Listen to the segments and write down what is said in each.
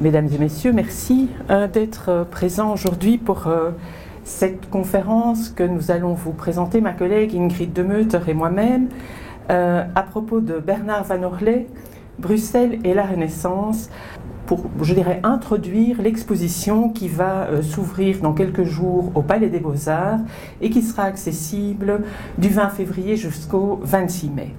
Mesdames et messieurs, merci d'être présents aujourd'hui pour cette conférence que nous allons vous présenter, ma collègue Ingrid Demeuter et moi-même, à propos de Bernard Van Orley, Bruxelles et la Renaissance, pour, je dirais, introduire l'exposition qui va s'ouvrir dans quelques jours au Palais des Beaux-Arts et qui sera accessible du 20 février jusqu'au 26 mai.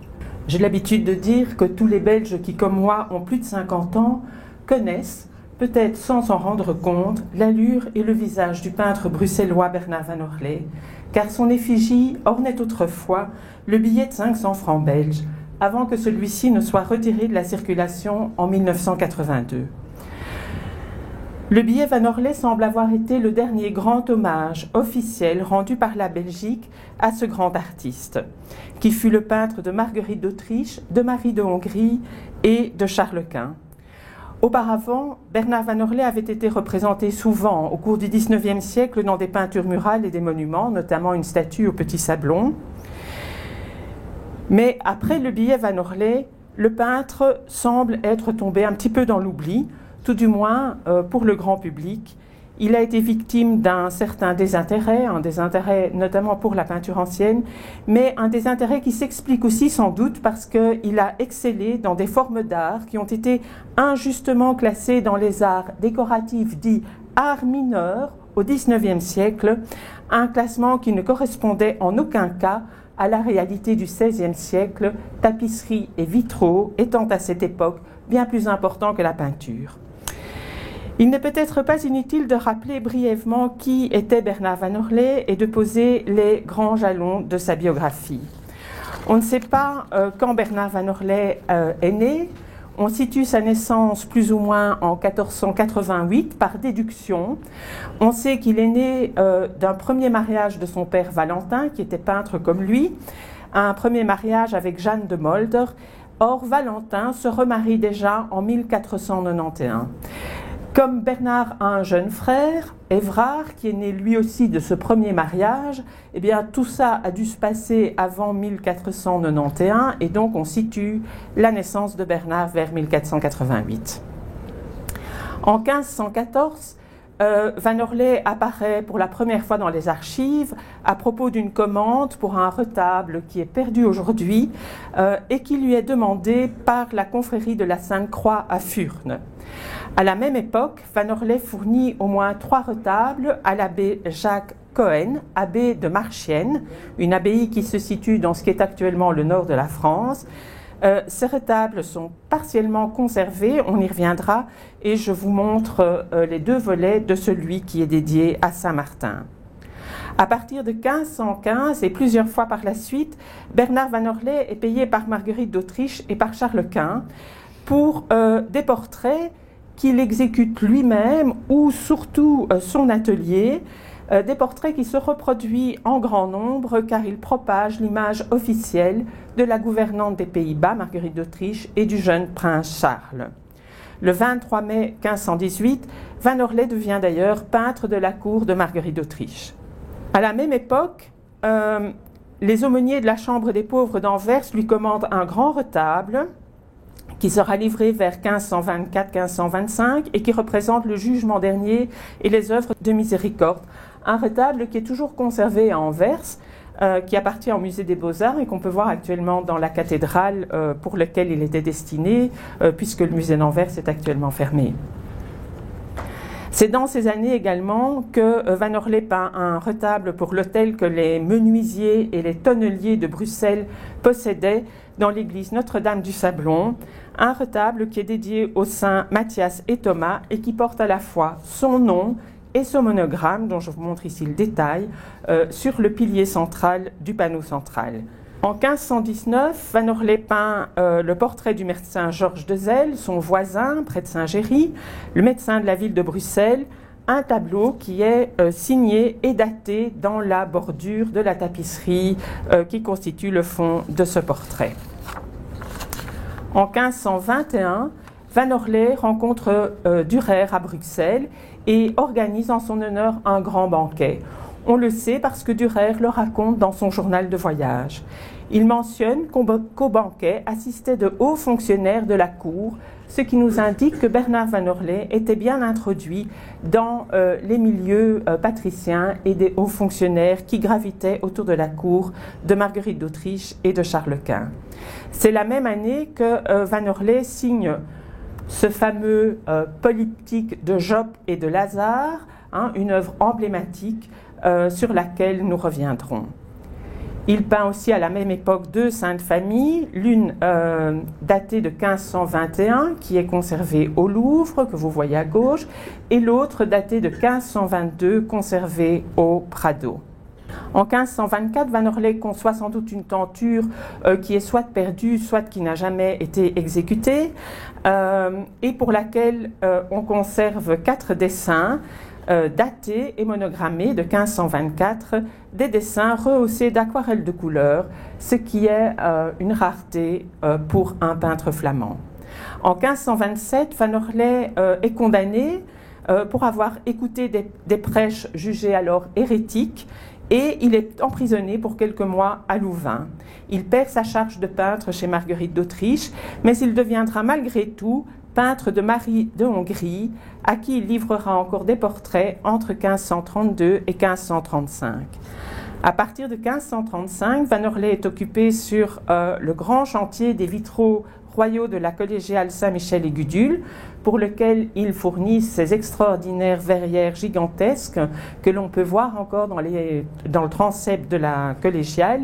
J'ai l'habitude de dire que tous les Belges qui, comme moi, ont plus de 50 ans, connaissent, peut-être sans s'en rendre compte, l'allure et le visage du peintre bruxellois Bernard Van Orley, car son effigie ornait autrefois le billet de 500 francs belges, avant que celui-ci ne soit retiré de la circulation en 1982. Le billet Van Orley semble avoir été le dernier grand hommage officiel rendu par la Belgique à ce grand artiste, qui fut le peintre de Marguerite d'Autriche, de Marie de Hongrie et de Charles Quint. Auparavant, Bernard Van Orley avait été représenté souvent au cours du XIXe siècle dans des peintures murales et des monuments, notamment une statue au Petit Sablon. Mais après le billet Van Orley, le peintre semble être tombé un petit peu dans l'oubli, tout du moins pour le grand public. Il a été victime d'un certain désintérêt, un désintérêt notamment pour la peinture ancienne, mais un désintérêt qui s'explique aussi sans doute parce qu'il a excellé dans des formes d'art qui ont été injustement classées dans les arts décoratifs dits arts mineurs au XIXe siècle, un classement qui ne correspondait en aucun cas à la réalité du XVIe siècle, tapisserie et vitraux étant à cette époque bien plus importants que la peinture. Il n'est peut-être pas inutile de rappeler brièvement qui était Bernard Van Orley et de poser les grands jalons de sa biographie. On ne sait pas quand Bernard Van Orley est né. On situe sa naissance plus ou moins en 1488 par déduction. On sait qu'il est né d'un premier mariage de son père Valentin, qui était peintre comme lui, un premier mariage avec Jeanne de Molder. Or, Valentin se remarie déjà en 1491. Comme Bernard a un jeune frère, Évrard, qui est né lui aussi de ce premier mariage, eh bien tout ça a dû se passer avant 1491 et donc on situe la naissance de Bernard vers 1488. En 1514, Van Orley apparaît pour la première fois dans les archives à propos d'une commande pour un retable qui est perdu aujourd'hui et qui lui est demandé par la confrérie de la Sainte-Croix à Furnes. À la même époque, Van Orley fournit au moins 3 retables à l'abbé Jacques Cohen, abbé de Marchiennes, une abbaye qui se situe dans ce qui est actuellement le nord de la France. Ces retables sont partiellement conservés, on y reviendra, et je vous montre les 2 volets de celui qui est dédié à Saint-Martin. À partir de 1515 et plusieurs fois par la suite, Bernard Van Orley est payé par Marguerite d'Autriche et par Charles Quint pour des portraits qu'il exécute lui-même ou surtout son atelier, des portraits qui se reproduisent en grand nombre car il propage l'image officielle de la gouvernante des Pays-Bas, Marguerite d'Autriche, et du jeune prince Charles. Le 23 mai 1518, Van Orley devient d'ailleurs peintre de la cour de Marguerite d'Autriche. À la même époque, les aumôniers de la Chambre des pauvres d'Anvers lui commandent un grand retable qui sera livré vers 1524-1525 et qui représente le jugement dernier et les œuvres de miséricorde. Un retable qui est toujours conservé à Anvers, qui appartient au musée des Beaux-Arts et qu'on peut voir actuellement dans la cathédrale pour laquelle il était destiné, puisque le musée d'Anvers est actuellement fermé. C'est dans ces années également que Van Orley peint un retable pour l'autel que les menuisiers et les tonneliers de Bruxelles possédaient dans l'église Notre-Dame du Sablon, un retable qui est dédié aux saints Matthias et Thomas et qui porte à la fois son nom et son monogramme, dont je vous montre ici le détail, sur le pilier central du panneau central. En 1519, Van Orley peint le portrait du médecin Georges Dezel, son voisin près de Saint-Géry, le médecin de la ville de Bruxelles, un tableau qui est signé et daté dans la bordure de la tapisserie qui constitue le fond de ce portrait. En 1521, Van Orley rencontre Dürer à Bruxelles et organise en son honneur un grand banquet. On le sait parce que Dürer le raconte dans son journal de voyage. Il mentionne qu'au banquet assistaient de hauts fonctionnaires de la cour, ce qui nous indique que Bernard Van Orley était bien introduit dans les milieux patriciens et des hauts fonctionnaires qui gravitaient autour de la cour de Marguerite d'Autriche et de Charles Quint. C'est la même année que Van Orley signe ce fameux polyptyque de Job et de Lazare, une œuvre emblématique sur laquelle nous reviendrons. Il peint aussi à la même époque deux saintes familles, l'une datée de 1521, qui est conservée au Louvre, que vous voyez à gauche, et l'autre datée de 1522, conservée au Prado. En 1524, Van Orley conçoit sans doute une tenture qui est soit perdue, soit qui n'a jamais été exécutée, et pour laquelle on conserve 4 dessins datés et monogrammés de 1524, des dessins rehaussés d'aquarelles de couleur, ce qui est une rareté pour un peintre flamand. En 1527, Van Orley est condamné pour avoir écouté des prêches jugés alors hérétiques, et il est emprisonné pour quelques mois à Louvain. Il perd sa charge de peintre chez Marguerite d'Autriche, mais il deviendra malgré tout peintre de Marie de Hongrie, à qui il livrera encore des portraits entre 1532 et 1535. À partir de 1535, Van Orley est occupé sur le grand chantier des vitraux royaux de la collégiale Saint-Michel et Gudule, pour lequel il fournit ces extraordinaires verrières gigantesques que l'on peut voir encore dans le transept de la collégiale,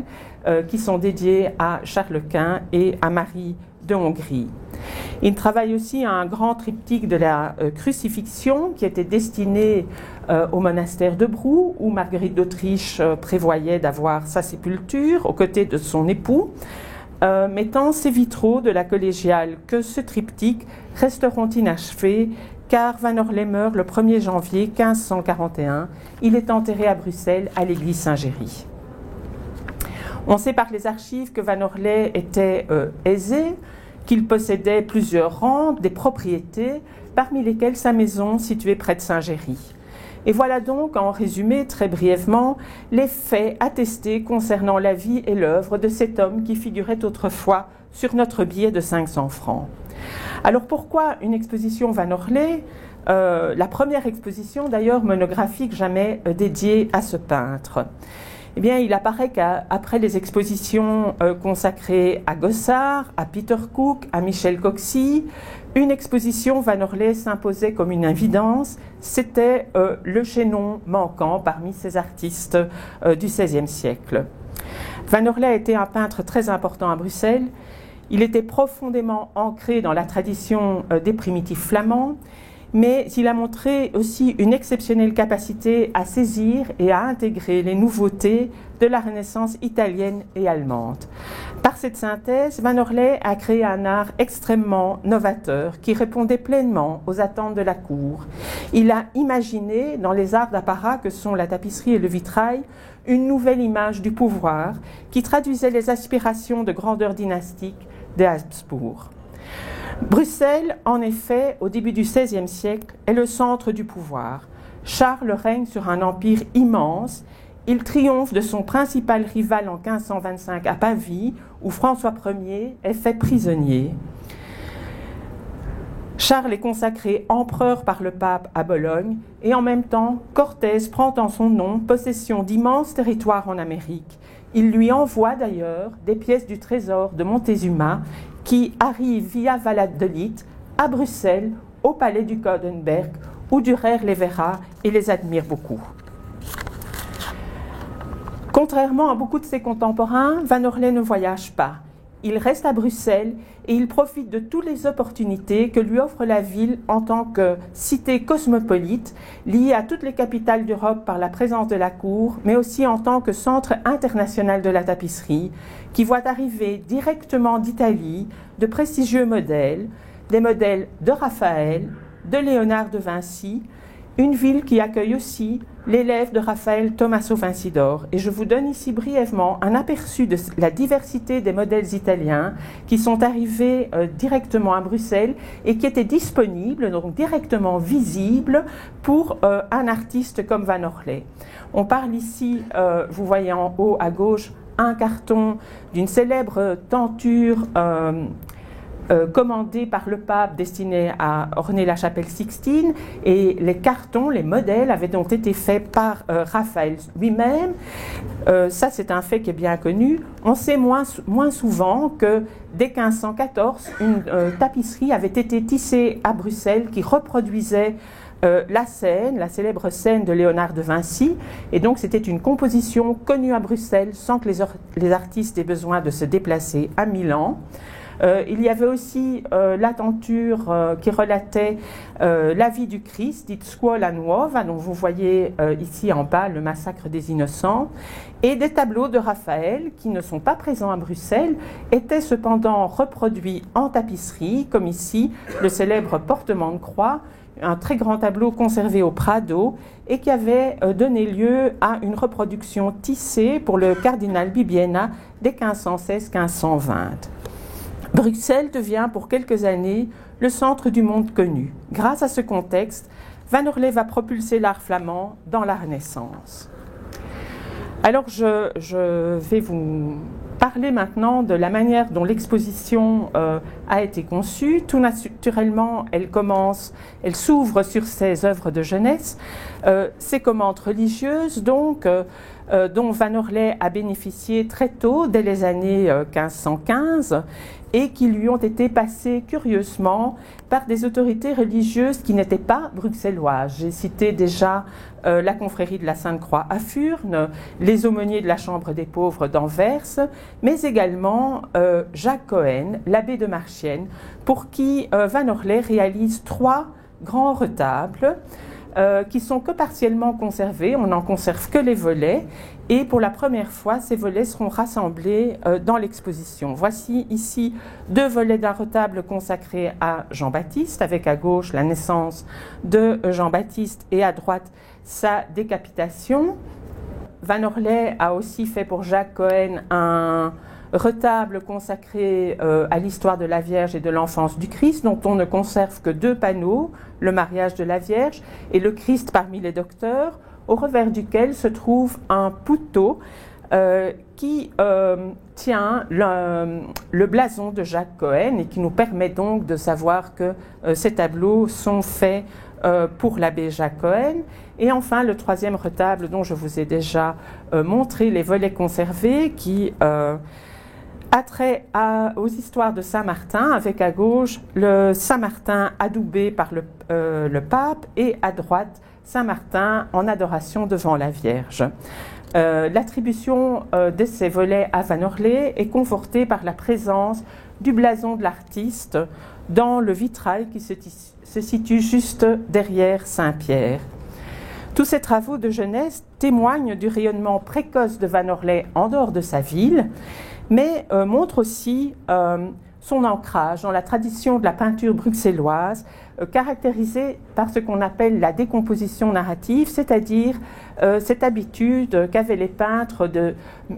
qui sont dédiées à Charles Quint et à Marie de Hongrie. Il travaille aussi à un grand triptyque de la crucifixion qui était destiné au monastère de Brou, où Marguerite d'Autriche prévoyait d'avoir sa sépulture aux côtés de son époux. Mais tant ces vitraux de la collégiale que ce triptyque resteront inachevés, car Van Orley meurt le 1er janvier 1541. Il est enterré à Bruxelles à l'église Saint-Géry. On sait par les archives que Van Orley était aisé, qu'il possédait plusieurs rentes, des propriétés, parmi lesquelles sa maison située près de Saint-Géry. Et voilà donc, en résumé, très brièvement, les faits attestés concernant la vie et l'œuvre de cet homme qui figurait autrefois sur notre billet de 500 francs. Alors pourquoi une exposition Van Orley ? La première exposition d'ailleurs monographique jamais dédiée à ce peintre. Eh bien, il apparaît qu'après les expositions consacrées à Gossard, à Peter Cook, à Michel Coxy, une exposition Van Orley s'imposait comme une évidence. C'était le chaînon manquant parmi ces artistes du XVIe siècle. Van Orley a été un peintre très important à Bruxelles. Il était profondément ancré dans la tradition des primitifs flamands, mais il a montré aussi une exceptionnelle capacité à saisir et à intégrer les nouveautés de la Renaissance italienne et allemande. Par cette synthèse, Van Orley a créé un art extrêmement novateur qui répondait pleinement aux attentes de la cour. Il a imaginé, dans les arts d'apparat que sont la tapisserie et le vitrail, une nouvelle image du pouvoir qui traduisait les aspirations de grandeur dynastique des Habsbourg. Bruxelles, en effet, au début du XVIe siècle, est le centre du pouvoir. Charles règne sur un empire immense. Il triomphe de son principal rival en 1525 à Pavie, où François Ier est fait prisonnier. Charles est consacré empereur par le pape à Bologne, et en même temps, Cortés prend en son nom possession d'immenses territoires en Amérique. Il lui envoie d'ailleurs des pièces du trésor de Montezuma qui arrivent via Valladolid à Bruxelles, au palais du Coudenberg, où Dürer les verra et les admire beaucoup. Contrairement à beaucoup de ses contemporains, Van Orley ne voyage pas. Il reste à Bruxelles et il profite de toutes les opportunités que lui offre la ville en tant que cité cosmopolite, liée à toutes les capitales d'Europe par la présence de la cour, mais aussi en tant que centre international de la tapisserie, qui voit arriver directement d'Italie de prestigieux modèles, des modèles de Raphaël, de Léonard de Vinci, une ville qui accueille aussi l'élève de Raphaël Tommaso Vincidor. Et je vous donne ici brièvement un aperçu de la diversité des modèles italiens qui sont arrivés directement à Bruxelles et qui étaient disponibles, donc directement visibles pour un artiste comme Van Orley. On parle ici, vous voyez en haut à gauche, un carton d'une célèbre tenture commandés par le pape destinés à orner la chapelle Sixtine, et les cartons, les modèles avaient donc été faits par Raphaël lui-même. Ça, c'est un fait qui est bien connu. On sait moins souvent que dès 1514, une tapisserie avait été tissée à Bruxelles qui reproduisait la scène, la célèbre scène de Léonard de Vinci, et donc c'était une composition connue à Bruxelles sans que les artistes aient besoin de se déplacer à Milan. Il y avait aussi la tenture qui relatait la vie du Christ, dite Scuola Nuova, dont vous voyez ici en bas le massacre des innocents, et des tableaux de Raphaël qui ne sont pas présents à Bruxelles, étaient cependant reproduits en tapisserie, comme ici le célèbre portement de croix, un très grand tableau conservé au Prado et qui avait donné lieu à une reproduction tissée pour le cardinal Bibbiena dès 1516-1520. Bruxelles devient pour quelques années le centre du monde connu. Grâce à ce contexte, Van Orley va propulser l'art flamand dans la Renaissance. Alors je vais vous parler maintenant de la manière dont l'exposition a été conçue. Tout naturellement, elle s'ouvre sur ses œuvres de jeunesse, ses commandes religieuses, donc, dont Van Orley a bénéficié très tôt, dès les années 1515, et qui lui ont été passées curieusement par des autorités religieuses qui n'étaient pas bruxelloises. J'ai cité déjà la confrérie de la Sainte-Croix à Furnes, les aumôniers de la Chambre des pauvres d'Anvers, mais également Jacques Cohen, l'abbé de Marchienne, pour qui Van Orley réalise 3 grands retables qui sont que partiellement conservés, on n'en conserve que les volets, et pour la première fois, ces volets seront rassemblés dans l'exposition. Voici ici 2 volets d'un retable consacré à Jean-Baptiste, avec à gauche la naissance de Jean-Baptiste et à droite sa décapitation. Van Orley a aussi fait pour Jacques Cohen un retable consacré à l'histoire de la Vierge et de l'enfance du Christ, dont on ne conserve que 2 panneaux, le mariage de la Vierge et le Christ parmi les docteurs, au revers duquel se trouve un pouteau qui tient le blason de Jacques Cohen et qui nous permet donc de savoir que ces tableaux sont faits pour l'abbé Jacques Cohen. Et enfin, le 3e retable dont je vous ai déjà montré les volets conservés qui a trait aux histoires de Saint-Martin, avec à gauche le Saint-Martin adoubé par le pape et à droite Saint-Martin en adoration devant la Vierge. L'attribution de ces volets à Van Orley est confortée par la présence du blason de l'artiste dans le vitrail qui se situe juste derrière Saint-Pierre. Tous ces travaux de jeunesse témoignent du rayonnement précoce de Van Orley en dehors de sa ville, mais montrent aussi son ancrage dans la tradition de la peinture bruxelloise, caractérisée par ce qu'on appelle la décomposition narrative, c'est-à-dire cette habitude qu'avaient les peintres de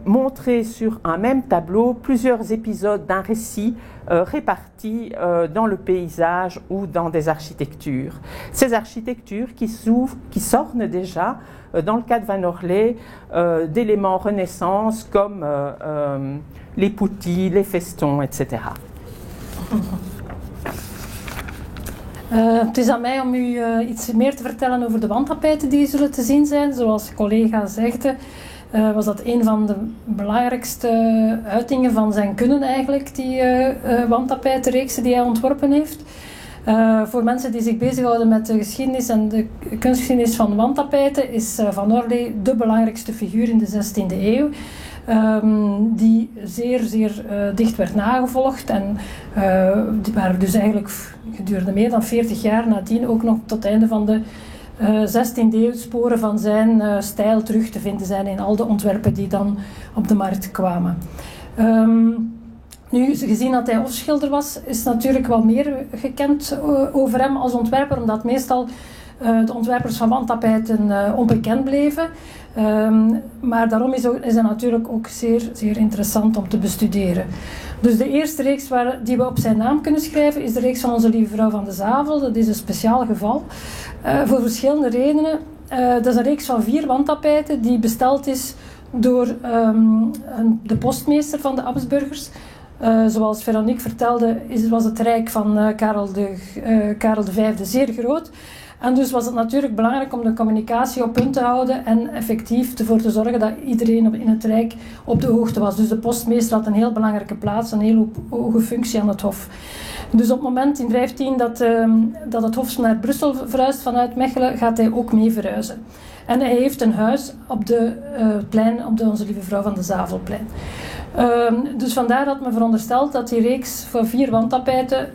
montrer sur un même tableau plusieurs épisodes d'un récit répartis dans le paysage ou dans des architectures. Ces architectures qui s'ornent déjà, dans le cas de Van Orley, d'éléments Renaissance comme les pouties, les festons, etc. Het is aan mij om u iets meer te vertellen over de wandtapijten die zullen te zien zijn. Zoals de collega zegt, was dat een van de belangrijkste uitingen van zijn kunnen eigenlijk, die wandtapijtenreeksen die hij ontworpen heeft. Voor mensen die zich bezighouden met de geschiedenis en de kunstgeschiedenis van wandtapijten is Van Orley de belangrijkste figuur in de 16e eeuw. Die zeer dicht werd nagevolgd en waar dus eigenlijk gedurende meer dan 40 jaar nadien ook nog tot het einde van de 16e eeuw sporen van zijn stijl terug te vinden zijn in al de ontwerpen die dan op de markt kwamen. Nu, gezien dat hij hofschilder was, is natuurlijk wel meer gekend over hem als ontwerper, omdat meestal de ontwerpers van wandtapijten onbekend bleven. Maar daarom is hij natuurlijk ook zeer interessant om te bestuderen. Dus de eerste reeks die we op zijn naam kunnen schrijven is de reeks van Onze Lieve Vrouw van de Zavel. Dat is een speciaal geval, voor verschillende redenen. Dat is een reeks van 4 wandtapijten die besteld is door de postmeester van de Abtsburgers. Zoals Veronique vertelde, was het rijk van Karel V zeer groot. En dus was het natuurlijk belangrijk om de communicatie op punt te houden en effectief ervoor te zorgen dat iedereen in het Rijk op de hoogte was. Dus de postmeester had een heel belangrijke plaats, een heel hoge functie aan het Hof. Dus op het moment in 15 dat het Hof naar Brussel verhuist vanuit Mechelen, gaat hij ook mee verhuizen. En hij heeft een huis op de plein, op de Onze Lieve Vrouw van de Zavelplein. Dus vandaar dat men veronderstelt dat die reeks van 4 wandtapijten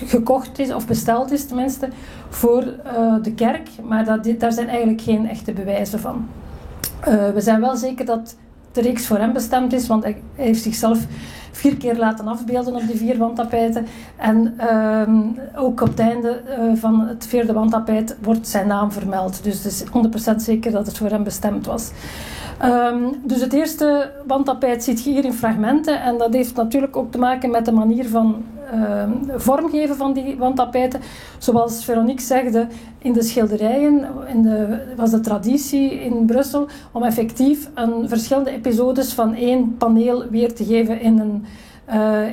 gekocht is, of besteld is tenminste, voor de kerk. Maar daar zijn eigenlijk geen echte bewijzen van. We zijn wel zeker dat de reeks voor hem bestemd is, want hij heeft zichzelf 4 keer laten afbeelden op die 4 wandtapijten. En ook op het einde van het 4e wandtapijt wordt zijn naam vermeld. Dus het is 100% zeker dat het voor hem bestemd was. Dus het eerste wandtapijt ziet je hier in fragmenten. En dat heeft natuurlijk ook te maken met de manier van vormgeven van die wandtapijten. Zoals Veronique zegde, in de schilderijen was de traditie in Brussel om effectief verschillende episodes van 1 paneel weer te geven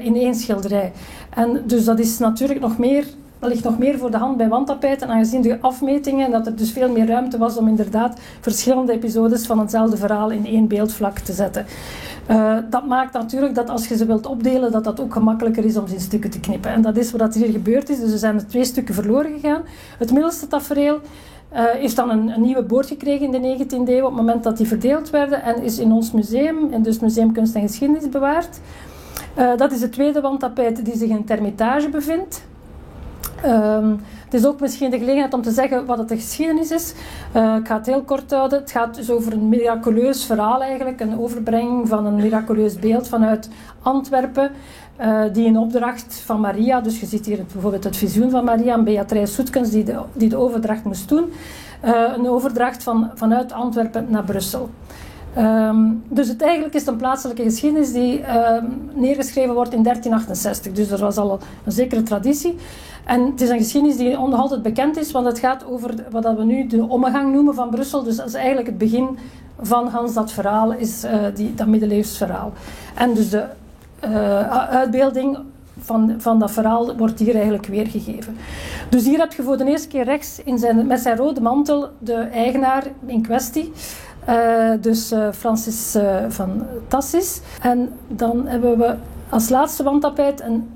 in 1 schilderij. En dus dat is natuurlijk dat ligt nog meer voor de hand bij wandtapijten, aangezien de afmetingen, dat er dus veel meer ruimte was om inderdaad verschillende episodes van hetzelfde verhaal in 1 beeldvlak te zetten. Dat maakt natuurlijk dat als je ze wilt opdelen, dat ook gemakkelijker is om ze in stukken te knippen. En dat is wat hier gebeurd is. Dus er zijn 2 stukken verloren gegaan. Het middelste tafereel heeft dan een nieuwe boord gekregen in de 19e eeuw op het moment dat die verdeeld werden en is in ons museum, en dus Museum Kunst en Geschiedenis, bewaard. Dat is het tweede wandtapijt die zich in het Hermitage bevindt. Het is ook misschien de gelegenheid om te zeggen wat het de geschiedenis is. Ik ga het heel kort houden. Het gaat dus over een miraculeus verhaal eigenlijk. Een overbrenging van een miraculeus beeld vanuit Antwerpen. Die in opdracht van Maria, dus je ziet hier bijvoorbeeld het visioen van Maria en Beatrice Soetkens die de overdracht moest doen. Een overdracht vanuit Antwerpen naar Brussel. Dus eigenlijk is het een plaatselijke geschiedenis die neergeschreven wordt in 1368. Dus er was al een zekere traditie. En het is een geschiedenis die nog altijd bekend is, want het gaat over wat we nu de ommegang noemen van Brussel. Dus dat is eigenlijk het begin van Hans dat verhaal, is dat middeleeuws verhaal. En dus de uitbeelding van dat verhaal wordt hier eigenlijk weergegeven. Dus hier heb je voor de eerste keer rechts met zijn rode mantel de eigenaar in kwestie. Dus Francis van Tassis. En dan hebben we als laatste wandtapijt, en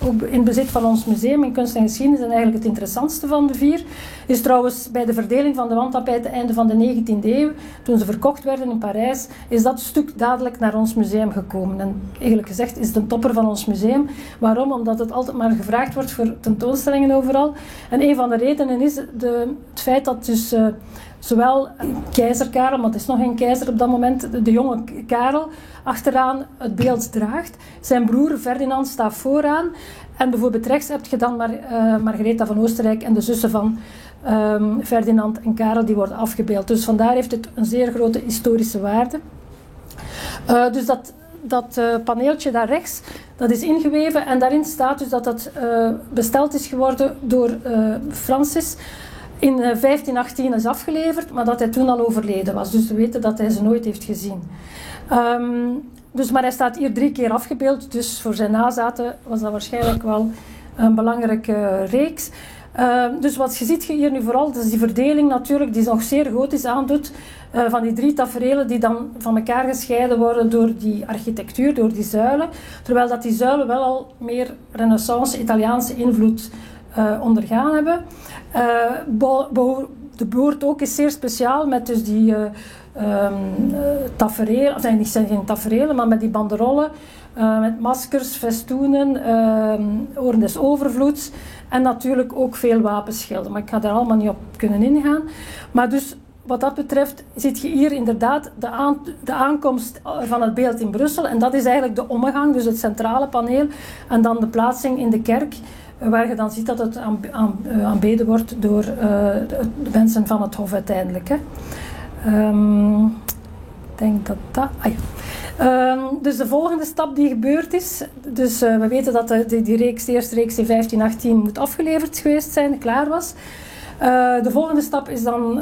ook in bezit van ons museum in Kunst en Geschiedenis, en eigenlijk het interessantste van de 4, is trouwens bij de verdeling van de wandtapijten einde van de 19e eeuw, toen ze verkocht werden in Parijs, is dat stuk dadelijk naar ons museum gekomen. En eigenlijk gezegd is het een topper van ons museum. Waarom? Omdat het altijd maar gevraagd wordt voor tentoonstellingen overal. En een van de redenen is het feit dat dus zowel keizer Karel, maar het is nog geen keizer op dat moment, de jonge Karel, achteraan het beeld draagt. Zijn broer Ferdinand staat vooraan. En bijvoorbeeld rechts heb je dan Margaretha van Oostenrijk en de zussen van Ferdinand en Karel, die worden afgebeeld. Dus vandaar heeft het een zeer grote historische waarde. Dus dat paneeltje daar rechts, dat is ingeweven en daarin staat dus dat dat besteld is geworden door Francis. In 1518 is afgeleverd, maar dat hij toen al overleden was. Dus we weten dat hij ze nooit heeft gezien. Maar hij staat hier 3 keer afgebeeld, dus voor zijn nazaten was dat waarschijnlijk wel een belangrijke reeks. Dus wat je ziet hier nu vooral, dat is die verdeling natuurlijk, die nog zeer gotisch aandoet, van die 3 taferelen die dan van elkaar gescheiden worden door die architectuur, door die zuilen. Terwijl dat die zuilen wel al meer renaissance, Italiaanse invloed ondergaan hebben. De boord ook is zeer speciaal met dus die taferelen, of niet zijn geen taferelen, maar met die banderollen, met maskers, festoenen, oren des overvloeds en natuurlijk ook veel wapenschilden. Maar ik ga daar allemaal niet op kunnen ingaan. Maar dus wat dat betreft zit je hier inderdaad de aankomst van het beeld in Brussel en dat is eigenlijk de ommegang, dus het centrale paneel en dan de plaatsing in de kerk, waar je dan ziet dat het aanbeden wordt door de mensen van het Hof uiteindelijk. Hè. Ik denk dat dat... dus de volgende stap die gebeurd is, dus we weten dat de eerste reeks in 1518 moet afgeleverd geweest zijn, klaar was. De volgende stap is dan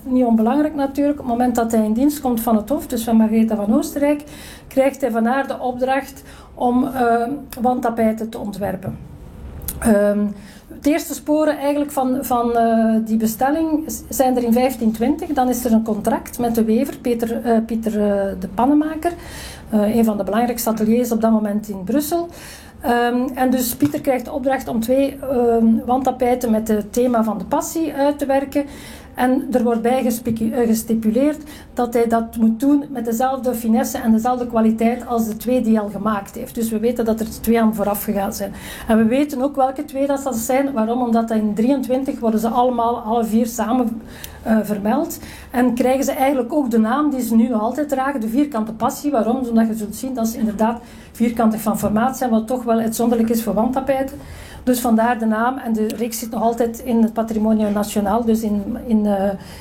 niet onbelangrijk natuurlijk. Op het moment dat hij in dienst komt van het Hof, dus van Margaretha van Oostenrijk, krijgt hij van haar de opdracht om wandtapijten te ontwerpen. De eerste sporen eigenlijk van die bestelling zijn er in 1520. Dan is er een contract met de wever, Pieter de Pannenmaker, een van de belangrijkste ateliers op dat moment in Brussel. En dus Pieter krijgt de opdracht om 2 wandtapijten met het thema van de passie uit te werken. En er wordt bij gestipuleerd dat hij dat moet doen met dezelfde finesse en dezelfde kwaliteit als de 2 die hij al gemaakt heeft. Dus we weten dat er 2 aan vooraf gegaan zijn. En we weten ook welke 2 dat zijn. Waarom? Omdat in 23 worden ze allemaal, alle 4 samen vermeld. En krijgen ze eigenlijk ook de naam die ze nu nog altijd dragen, de vierkante passie. Waarom? Omdat je zult zien dat ze inderdaad vierkantig van formaat zijn, wat toch wel uitzonderlijk is voor wandtapijten. Dus vandaar de naam. En de reeks zit nog altijd in het Patrimonio Nacional, dus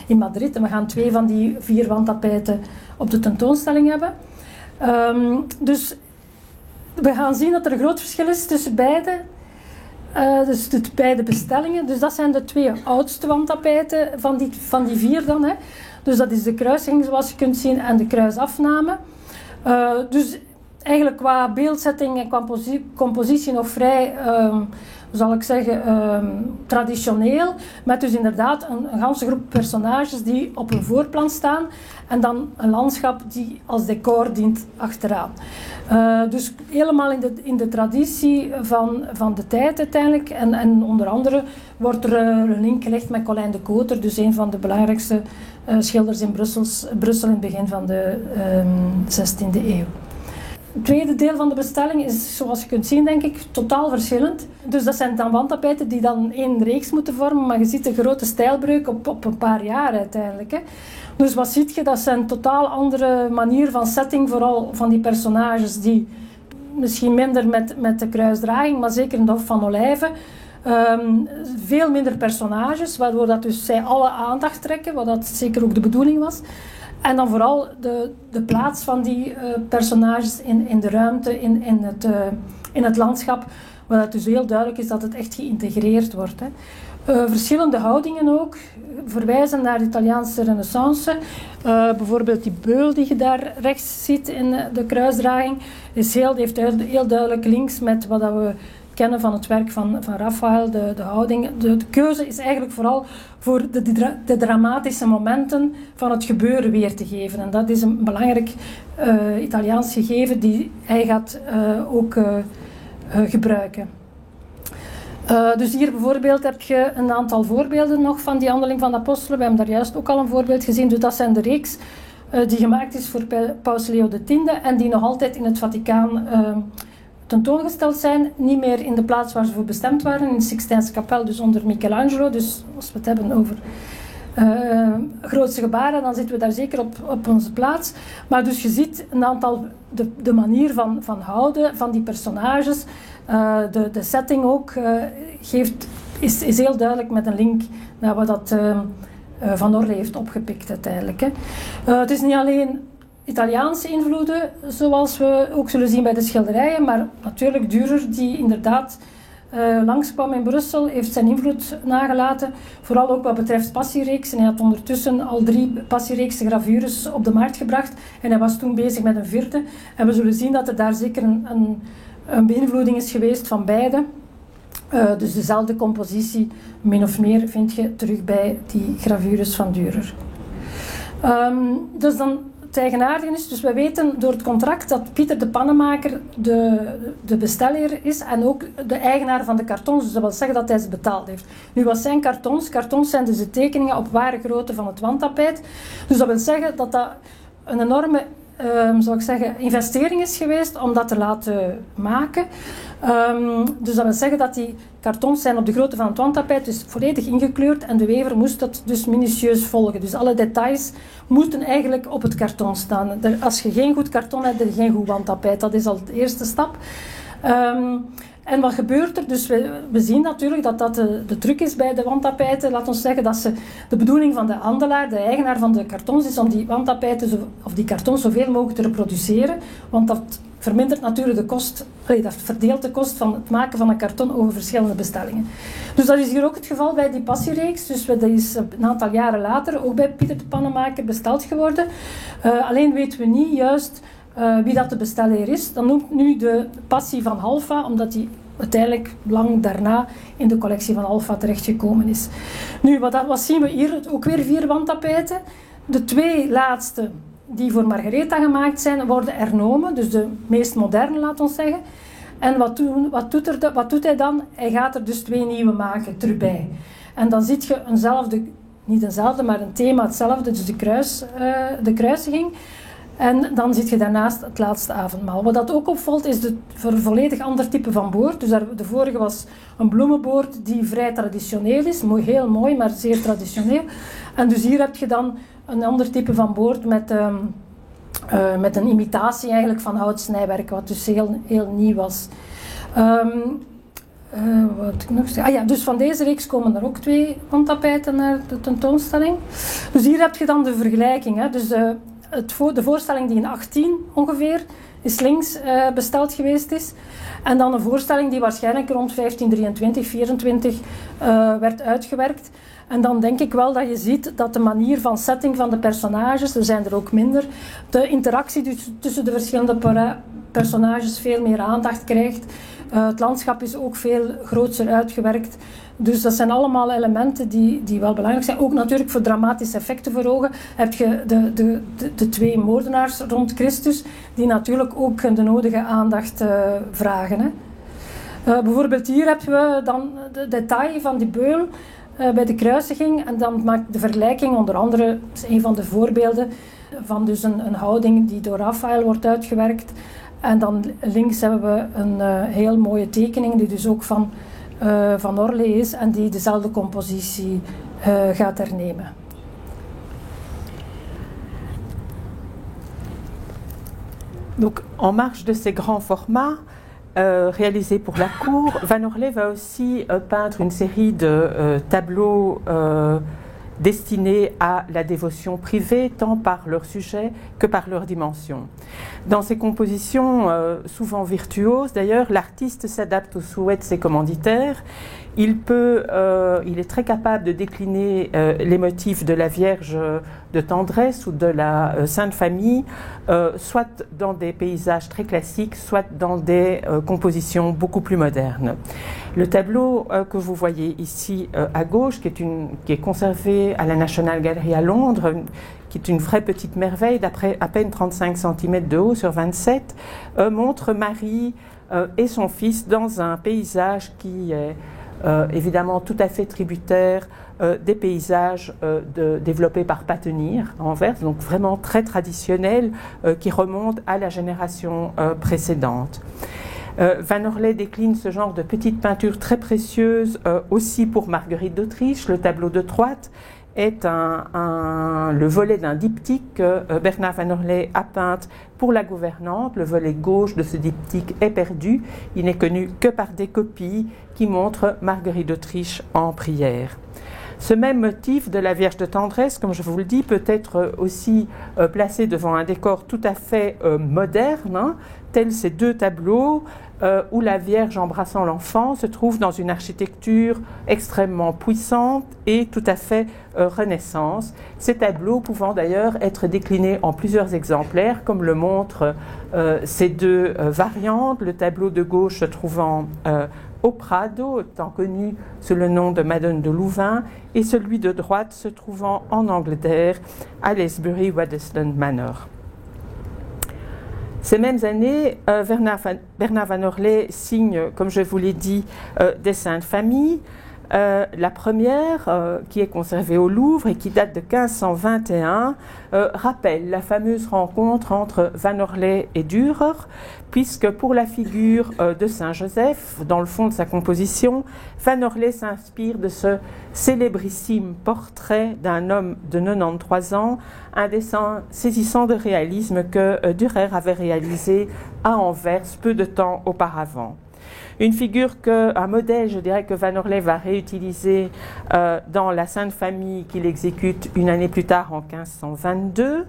in Madrid. En we gaan 2 van die 4 wandtapijten op de tentoonstelling hebben. Dus we gaan zien dat er een groot verschil is tussen beide. Dus de beide bestellingen. Dus dat zijn de 2 oudste wandtapijten van die 4 dan. Hè. Dus dat is de kruising, zoals je kunt zien, en de kruisafname. Dus eigenlijk qua beeldzetting en qua compositie nog vrij, zal ik zeggen, traditioneel. Met dus inderdaad een ganse groep personages die op een voorplan staan. En dan een landschap die als decor dient achteraan. Dus helemaal in de traditie van de tijd uiteindelijk. En onder andere wordt er een link gelegd met Colijn de Coter. Dus een van de belangrijkste schilders in Brussel in het begin van de 16e eeuw. Het tweede deel van de bestelling is, zoals je kunt zien, denk ik, totaal verschillend. Dus dat zijn dan wandtapijten die dan 1 reeks moeten vormen, maar je ziet een grote stijlbreuk op een paar jaar uiteindelijk. Hè. Dus wat zie je? Dat zijn een totaal andere manier van setting, vooral van die personages die misschien minder met de kruisdraging, maar zeker in de Hof van Olijven. Veel minder personages, waardoor dat dus zij alle aandacht trekken, wat dat zeker ook de bedoeling was. En dan vooral de plaats van die personages in de ruimte, in het landschap, waar het dus heel duidelijk is dat het echt geïntegreerd wordt. Hè. Verschillende houdingen ook verwijzen naar de Italiaanse renaissance. Bijvoorbeeld die beul die je daar rechts ziet in de kruisdraging, heeft heel duidelijk links met wat we kennen van het werk van Raphaël, de houding. De keuze is eigenlijk vooral voor de dramatische momenten van het gebeuren weer te geven. En dat is een belangrijk Italiaans gegeven die hij gaat ook gebruiken. Dus hier bijvoorbeeld heb je een aantal voorbeelden nog van die handeling van de apostelen. We hebben daar juist ook al een voorbeeld gezien. Dus dat zijn de reeks die gemaakt is voor Paus Leo X en die nog altijd in het Vaticaan tentoongesteld zijn. Niet meer in de plaats waar ze voor bestemd waren, in de Sixtijnse kapel, dus onder Michelangelo. Dus als we het hebben over grootste gebaren, dan zitten we daar zeker op onze plaats. Maar dus je ziet een aantal, de manier van houden van die personages, de setting ook, is heel duidelijk met een link naar wat dat Van Orle heeft opgepikt uiteindelijk. Hè. Het is niet alleen Italiaanse invloeden, zoals we ook zullen zien bij de schilderijen, maar natuurlijk Dürer, die inderdaad langskwam in Brussel, heeft zijn invloed nagelaten, vooral ook wat betreft passiereeksen. Hij had ondertussen al 3 passiereekse gravures op de markt gebracht en hij was toen bezig met een 4e. En we zullen zien dat er daar zeker een beïnvloeding is geweest van beide. Dus dezelfde compositie, min of meer, vind je terug bij die gravures van Dürer. Dus dan het eigenaardige is, dus we weten door het contract dat Pieter de Pannenmaker de besteller is en ook de eigenaar van de kartons. Dus dat wil zeggen dat hij ze betaald heeft. Nu, wat zijn kartons? Kartons zijn dus de tekeningen op ware grootte van het wandtapijt. Dus dat wil zeggen dat dat een enorme zou ik zeggen, investering is geweest om dat te laten maken. Dus dat wil zeggen dat die kartons zijn op de grootte van het wandtapijt, dus volledig ingekleurd en de wever moest dat dus minutieus volgen. Dus alle details moeten eigenlijk op het karton staan. Als je geen goed karton hebt, heb je geen goed wandtapijt. Dat is al de eerste stap. En wat gebeurt er? Dus we zien natuurlijk dat dat de truc is bij de wandtapijten. Laat ons zeggen dat de bedoeling van de handelaar, de eigenaar van de kartons, is om die wandtapijten of die kartons zoveel mogelijk te reproduceren. Want dat vermindert natuurlijk de kost, dat verdeelt de kost van het maken van een karton over verschillende bestellingen. Dus dat is hier ook het geval bij die passiereeks. Dus dat is een aantal jaren later ook bij Pieter de Pannenmaker besteld geworden. Alleen weten we niet juist wie dat de besteller is. Dan noemt nu de passie van Halfa, omdat die uiteindelijk lang daarna in de collectie van Halfa terechtgekomen is. Nu, wat zien we hier? Ook weer 4 wandtapijten. De 2 laatste die voor Margaretha gemaakt zijn, worden hernomen. Dus de meest moderne, laat ons zeggen. En wat doet hij dan? Hij gaat er dus 2 nieuwe maken erbij. En dan zie je niet eenzelfde, maar een thema hetzelfde, dus de kruisiging. En dan zie je daarnaast het laatste avondmaal. Wat dat ook opvalt is een volledig ander type van boord. Dus de vorige was een bloemenboord die vrij traditioneel is. Heel mooi, maar zeer traditioneel. En dus hier heb je dan een ander type van boord met een imitatie eigenlijk van houtsnijwerk, wat dus heel nieuw was. Wat ik nog zeg? Dus van deze reeks komen er ook 2 wandtapijten naar de tentoonstelling. Dus hier heb je dan de vergelijking. Hè. Dus de voorstelling die in 18 ongeveer is links besteld geweest is. En dan een voorstelling die waarschijnlijk rond 1523, 24 werd uitgewerkt. En dan denk ik wel dat je ziet dat de manier van setting van de personages, er zijn er ook minder, de interactie tussen de verschillende personages veel meer aandacht krijgt. Het landschap is ook veel groter uitgewerkt. Dus dat zijn allemaal elementen die wel belangrijk zijn. Ook natuurlijk voor dramatische effecten voor ogen heb je de 2 moordenaars rond Christus, die natuurlijk ook de nodige aandacht vragen. Hè. Bijvoorbeeld hier hebben we dan de detail van die beul bij de kruisiging. En dan maakt de vergelijking onder andere, dat is een van de voorbeelden, van dus een houding die door Raphaël wordt uitgewerkt. En dan links hebben we een heel mooie tekening die dus ook van Orlé is en die dezelfde compositie gaat hernemen. Donc, en marge de ces grands formats réalisés pour la cour, Van Orlé va aussi peindre une série de tableaux destinés à la dévotion privée, tant par leur sujet que par leur dimension. Dans ces compositions, souvent virtuoses d'ailleurs, l'artiste s'adapte aux souhaits de ses commanditaires. Il est très capable de décliner les motifs de la Vierge de tendresse ou de la Sainte Famille, soit dans des paysages très classiques, soit dans des compositions beaucoup plus modernes. Le tableau que vous voyez ici à gauche, qui est conservé à la National Gallery à Londres, qui est une vraie petite merveille d'après à peine 35 cm de haut sur 27, montre Marie et son fils dans un paysage qui est évidemment tout à fait tributaire des paysages développés par Patenir à Anvers, donc vraiment très traditionnels qui remontent à la génération précédente. Van Orlé décline ce genre de petite peinture très précieuse aussi pour Marguerite d'Autriche. Le tableau de droite est le volet d'un diptyque que Bernard Van Orlé a peint pour la gouvernante. Le volet gauche de ce diptyque est perdu. Il n'est connu que par des copies qui montrent Marguerite d'Autriche en prière. Ce même motif de la Vierge de tendresse, comme je vous le dis, peut être aussi placé devant un décor tout à fait moderne, hein, tels ces 2 tableaux où la Vierge embrassant l'enfant se trouve dans une architecture extrêmement puissante et tout à fait Renaissance. Ces tableaux pouvant d'ailleurs être déclinés en plusieurs exemplaires, comme le montrent ces 2 variantes. Le tableau de gauche se trouvant au Prado, étant connu sous le nom de Madone de Louvain, et celui de droite se trouvant en Angleterre, à Lesbury Waddesdon Manor. Ces mêmes années, Bernard Van Orlé signe, comme je vous l'ai dit, des Saintes Familles. La première, qui est conservée au Louvre et qui date de 1521, rappelle la fameuse rencontre entre Van Orlé et Dürer, puisque pour la figure de Saint Joseph, dans le fond de sa composition, Van Orlé s'inspire de ce célébrissime portrait d'un homme de 93 ans, un dessin saisissant de réalisme que Dürer avait réalisé à Anvers peu de temps auparavant. Une figure un modèle, je dirais, que Van Orlé va réutiliser dans la Sainte Famille qu'il exécute une année plus tard en 1522.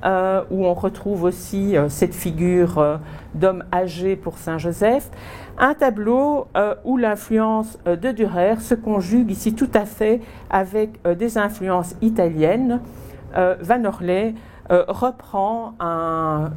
où on retrouve aussi cette figure d'homme âgé pour Saint Joseph. Un tableau où l'influence de Dürer se conjugue ici tout à fait avec des influences italiennes. Van Orley reprend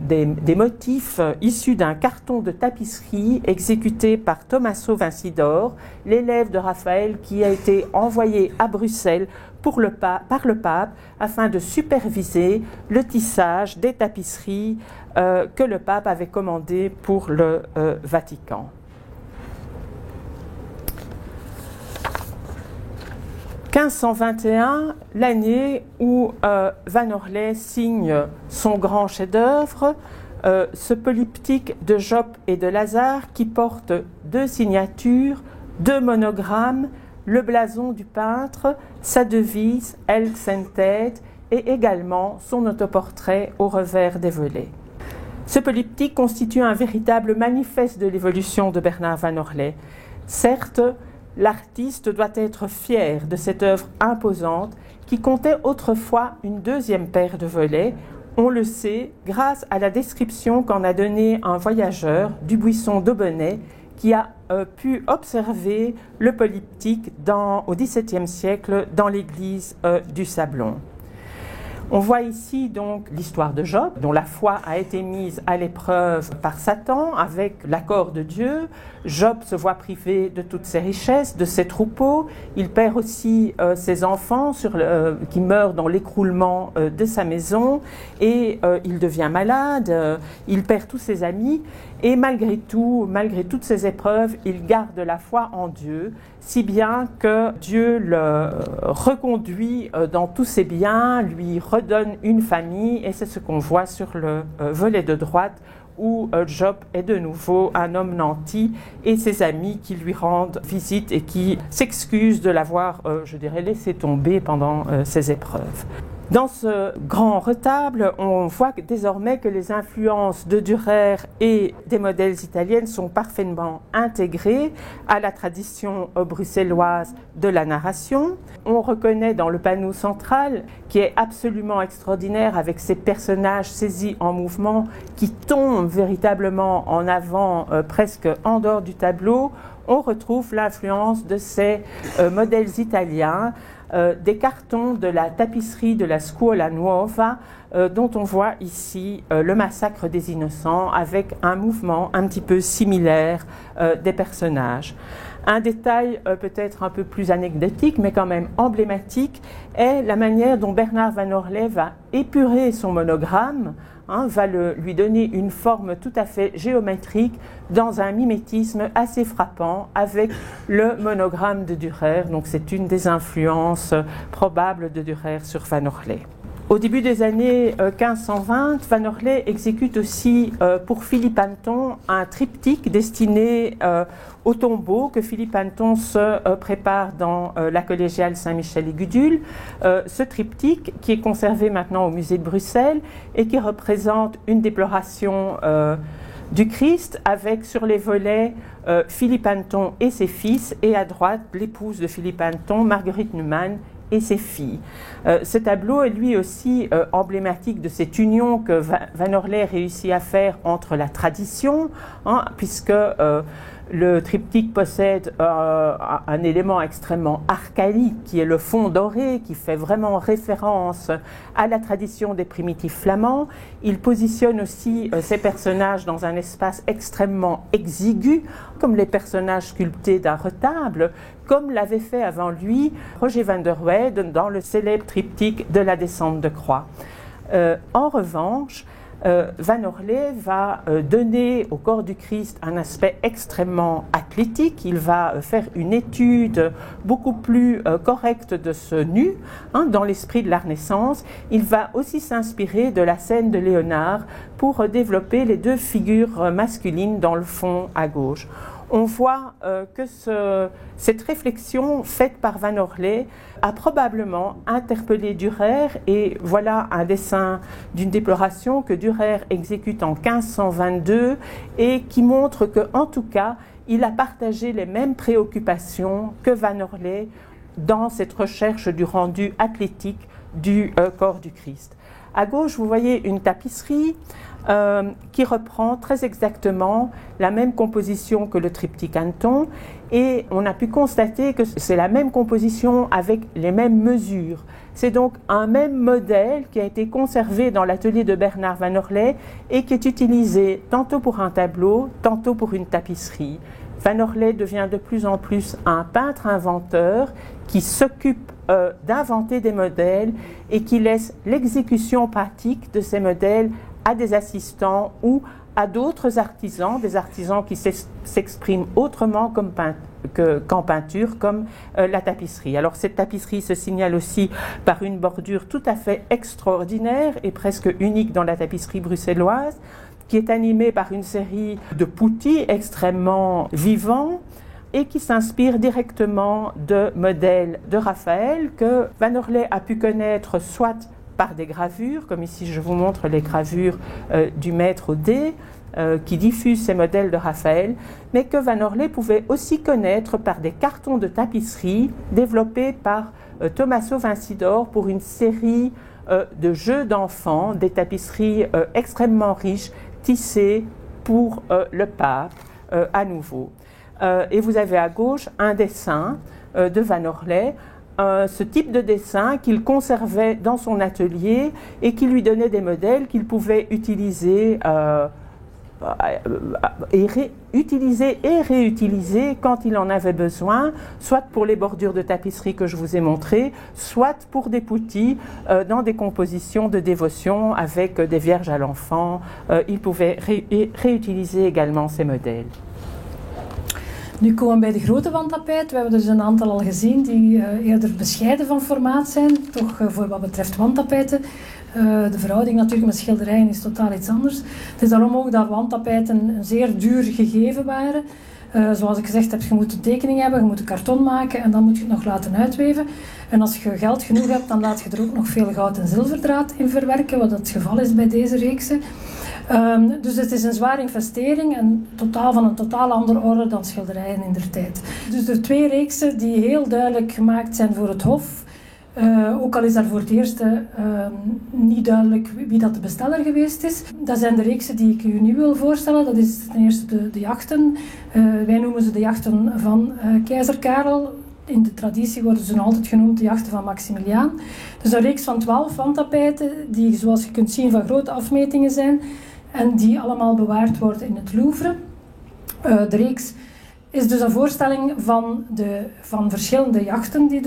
des motifs issus d'un carton de tapisserie exécuté par Tommaso Vincidor, l'élève de Raphaël qui a été envoyé à Bruxelles par le pape afin de superviser le tissage des tapisseries que le pape avait commandées pour le Vatican. « 1521, l'année où Van Orley signe son grand chef-d'œuvre, ce polyptyque de Job et de Lazare qui porte 2 signatures, 2 monogrammes, le blason du peintre, sa devise, El Cented, et également son autoportrait au revers des volets. Ce polyptyque constitue un véritable manifeste de l'évolution de Bernard Van Orley. Certes, l'artiste doit être fier de cette œuvre imposante qui comptait autrefois une 2e paire de volets. On le sait grâce à la description qu'en a donnée un voyageur du buisson d'Aubenet qui a pu observer le polyptyque au XVIIe siècle dans l'église du Sablon. On voit ici donc l'histoire de Job, dont la foi a été mise à l'épreuve par Satan avec l'accord de Dieu. Job se voit privé de toutes ses richesses, de ses troupeaux. Il perd aussi ses enfants qui meurent dans l'écroulement de sa maison et il devient malade, il perd tous ses amis. Et malgré tout, malgré toutes ces épreuves, il garde la foi en Dieu, si bien que Dieu le reconduit dans tous ses biens, lui redonne une famille, et c'est ce qu'on voit sur le volet de droite, où Job est de nouveau un homme nanti, et ses amis qui lui rendent visite et qui s'excusent de l'avoir, je dirais, laissé tomber pendant ces épreuves. Dans ce grand retable, on voit désormais que les influences de Dürer et des modèles italiennes sont parfaitement intégrées à la tradition bruxelloise de la narration. On reconnaît dans le panneau central, qui est absolument extraordinaire avec ces personnages saisis en mouvement qui tombent véritablement en avant, presque en dehors du tableau, on retrouve l'influence de ces modèles italiens, des cartons de la tapisserie de la Scuola Nuova, dont on voit ici le massacre des innocents avec un mouvement un petit peu similaire des personnages. Un détail peut-être un peu plus anecdotique, mais quand même emblématique, est la manière dont Bernard Van Orley va épurer son monogramme, va lui donner une forme tout à fait géométrique dans un mimétisme assez frappant avec le monogramme de Dürer. Donc c'est une des influences probables de Dürer sur Van Orley. Au début des années 1520, Van Orley exécute aussi pour Philippe Anton un triptyque destiné au tombeau que Philippe Anton se prépare dans la collégiale Saint-Michel et Gudule. Ce triptyque qui est conservé maintenant au musée de Bruxelles et qui représente une déploration du Christ avec sur les volets Philippe Anton et ses fils et à droite l'épouse de Philippe Anton, Marguerite Neumann, et ses filles. Ce tableau est lui aussi emblématique de cette union que Van Orley réussit à faire entre la tradition, puisque le triptyque possède un élément extrêmement archaïque qui est le fond doré, qui fait vraiment référence à la tradition des primitifs flamands. Il positionne aussi ces personnages dans un espace extrêmement exigu, comme les personnages sculptés d'un retable, comme l'avait fait avant lui Roger van der Weyden dans le célèbre triptyque de la descente de croix. En revanche, Van Orley va donner au corps du Christ un aspect extrêmement athlétique. Il va faire une étude beaucoup plus correcte de ce nu, dans l'esprit de la Renaissance. Il va aussi s'inspirer de la scène de Léonard pour développer les 2 figures masculines dans le fond à gauche. On voit que cette réflexion faite par Van Orley a probablement interpellé Dürer, et voilà un dessin d'une déploration que Dürer exécute en 1522 et qui montre qu'en tout cas, il a partagé les mêmes préoccupations que Van Orley dans cette recherche du rendu athlétique du corps du Christ. À gauche, vous voyez une tapisserie qui reprend très exactement la même composition que le triptyque Anton, et on a pu constater que c'est la même composition avec les mêmes mesures. C'est donc un même modèle qui a été conservé dans l'atelier de Bernard Van Orley et qui est utilisé tantôt pour un tableau, tantôt pour une tapisserie. Van Orley devient de plus en plus un peintre-inventeur qui s'occupe d'inventer des modèles et qui laisse l'exécution pratique de ces modèles à des assistants ou à d'autres artisans, des artisans qui s'expriment autrement qu'en peinture, comme la tapisserie. Alors cette tapisserie se signale aussi par une bordure tout à fait extraordinaire et presque unique dans la tapisserie bruxelloise, qui est animée par une série de putti extrêmement vivants et qui s'inspire directement de modèles de Raphaël que Van Orley a pu connaître soit par des gravures, comme ici je vous montre les gravures du maître Audet, qui diffusent ces modèles de Raphaël, mais que Van Orley pouvait aussi connaître par des cartons de tapisserie développés par Tommaso Vincidor pour une série de jeux d'enfants, des tapisseries extrêmement riches, tissées pour le pape à nouveau. Et vous avez à gauche un dessin de Van Orley, ce type de dessin qu'il conservait dans son atelier et qui lui donnait des modèles qu'il pouvait utiliser et réutiliser quand il en avait besoin, soit pour les bordures de tapisserie que je vous ai montrées, soit pour des putti dans des compositions de dévotion avec des vierges à l'enfant. Il pouvait réutiliser également ces modèles. Nu komen we bij de grote wandtapijt. We hebben dus een aantal al gezien die eerder bescheiden van formaat zijn, toch voor wat betreft wandtapijten. De verhouding natuurlijk met schilderijen is totaal iets anders. Het is daarom ook dat wandtapijten een zeer duur gegeven waren. Zoals ik gezegd heb, je moet een tekening hebben, je moet een karton maken en dan moet je het nog laten uitweven. En als je geld genoeg hebt, dan laat je er ook nog veel goud en zilverdraad in verwerken, wat het geval is bij deze reeksen. Dus het is een zware investering en van een totaal andere orde dan schilderijen in der tijd. Dus de twee reeksen die heel duidelijk gemaakt zijn voor het Hof, ook al is daar voor het eerste niet duidelijk wie dat de besteller geweest is. Dat zijn de reeksen die ik u nu wil voorstellen. Dat is ten eerste de jachten. Wij noemen ze de jachten van keizer Karel. In de traditie worden ze nog altijd genoemd de jachten van Maximiliaan. Dus een reeks van 12 wandtapijten die, zoals je kunt zien, van grote afmetingen zijn en die allemaal bewaard worden in het Louvre. De reeks is dus een voorstelling van verschillende jachten die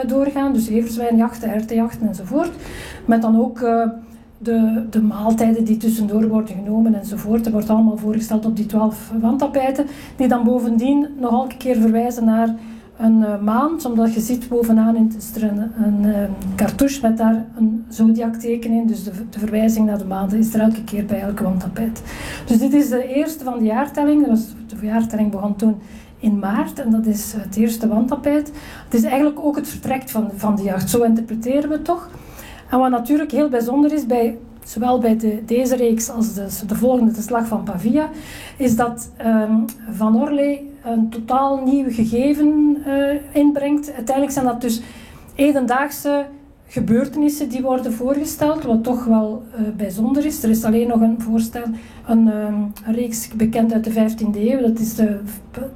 doorgaan, dus everzwijnjachten, hertenjachten enzovoort, met dan ook de maaltijden die tussendoor worden genomen enzovoort. Dat wordt allemaal voorgesteld op die 12 wandtapijten, die dan bovendien nog elke keer verwijzen naar een maand, omdat je ziet bovenaan is er een cartouche met daar een zodiakteken in, dus de verwijzing naar de maanden is er elke keer bij elke wandtapijt. Dus dit is de eerste van de jaartelling. De jaartelling begon toen in maart en dat is het eerste wandtapijt. Het is eigenlijk ook het vertrek van de jacht, zo interpreteren we het toch. En wat natuurlijk heel bijzonder is, zowel bij deze reeks als de volgende, de Slag van Pavia, is dat Van Orley een totaal nieuw gegeven inbrengt. Uiteindelijk zijn dat dus hedendaagse gebeurtenissen die worden voorgesteld, wat toch wel bijzonder is. Er is alleen nog een reeks bekend uit de 15e eeuw, dat is de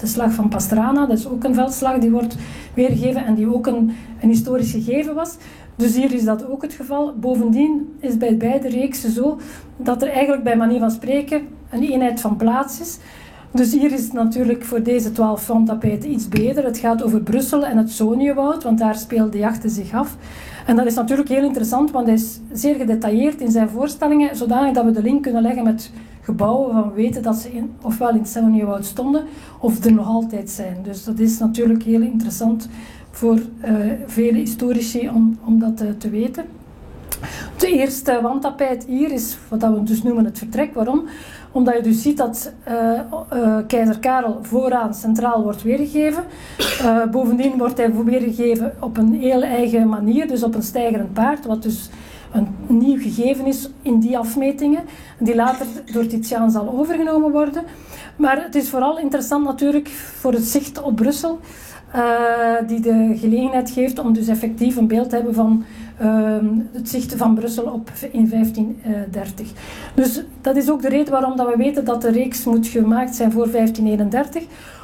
Slag van Pastrana. Dat is ook een veldslag die wordt weergegeven en die ook een historisch gegeven was. Dus hier is dat ook het geval. Bovendien is bij beide reeksen zo dat er eigenlijk bij manier van spreken een eenheid van plaats is. Dus hier is het natuurlijk voor deze 12 wandtapijten iets breder. Het gaat over Brussel en het Soniewoud, want daar speelden de jachten zich af. En dat is natuurlijk heel interessant, want hij is zeer gedetailleerd in zijn voorstellingen, zodanig dat we de link kunnen leggen met gebouwen van we weten dat ze ofwel in het Soniewoud stonden, of er nog altijd zijn. Dus dat is natuurlijk heel interessant voor vele historici om dat te weten. De eerste wandtapijt hier is wat we dus noemen het vertrek. Waarom? Omdat je dus ziet dat keizer Karel vooraan centraal wordt weergegeven. Bovendien wordt hij weergegeven op een heel eigen manier, dus op een steigerend paard, wat dus een nieuw gegeven is in die afmetingen, die later door Titiaan zal overgenomen worden. Maar het is vooral interessant natuurlijk voor het zicht op Brussel, die de gelegenheid geeft om dus effectief een beeld te hebben van het zicht van Brussel op in 1530. Dus dat is ook de reden waarom dat we weten dat de reeks moet gemaakt zijn voor 1531.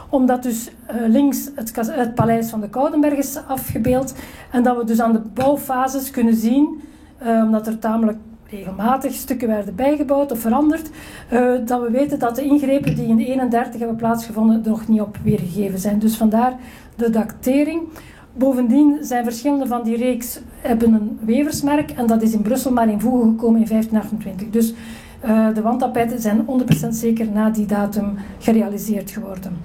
Omdat dus links het paleis van de Koudenberg is afgebeeld en dat we dus aan de bouwfases kunnen zien, omdat er tamelijk regelmatig stukken werden bijgebouwd of veranderd, dat we weten dat de ingrepen die in de 31 hebben plaatsgevonden er nog niet op weergegeven zijn. Dus vandaar de datering. Bovendien zijn verschillende van die reeks hebben een weversmerk en dat is in Brussel maar in voege gekomen in 1528. Dus de wandtapijten zijn 100% zeker na die datum gerealiseerd geworden.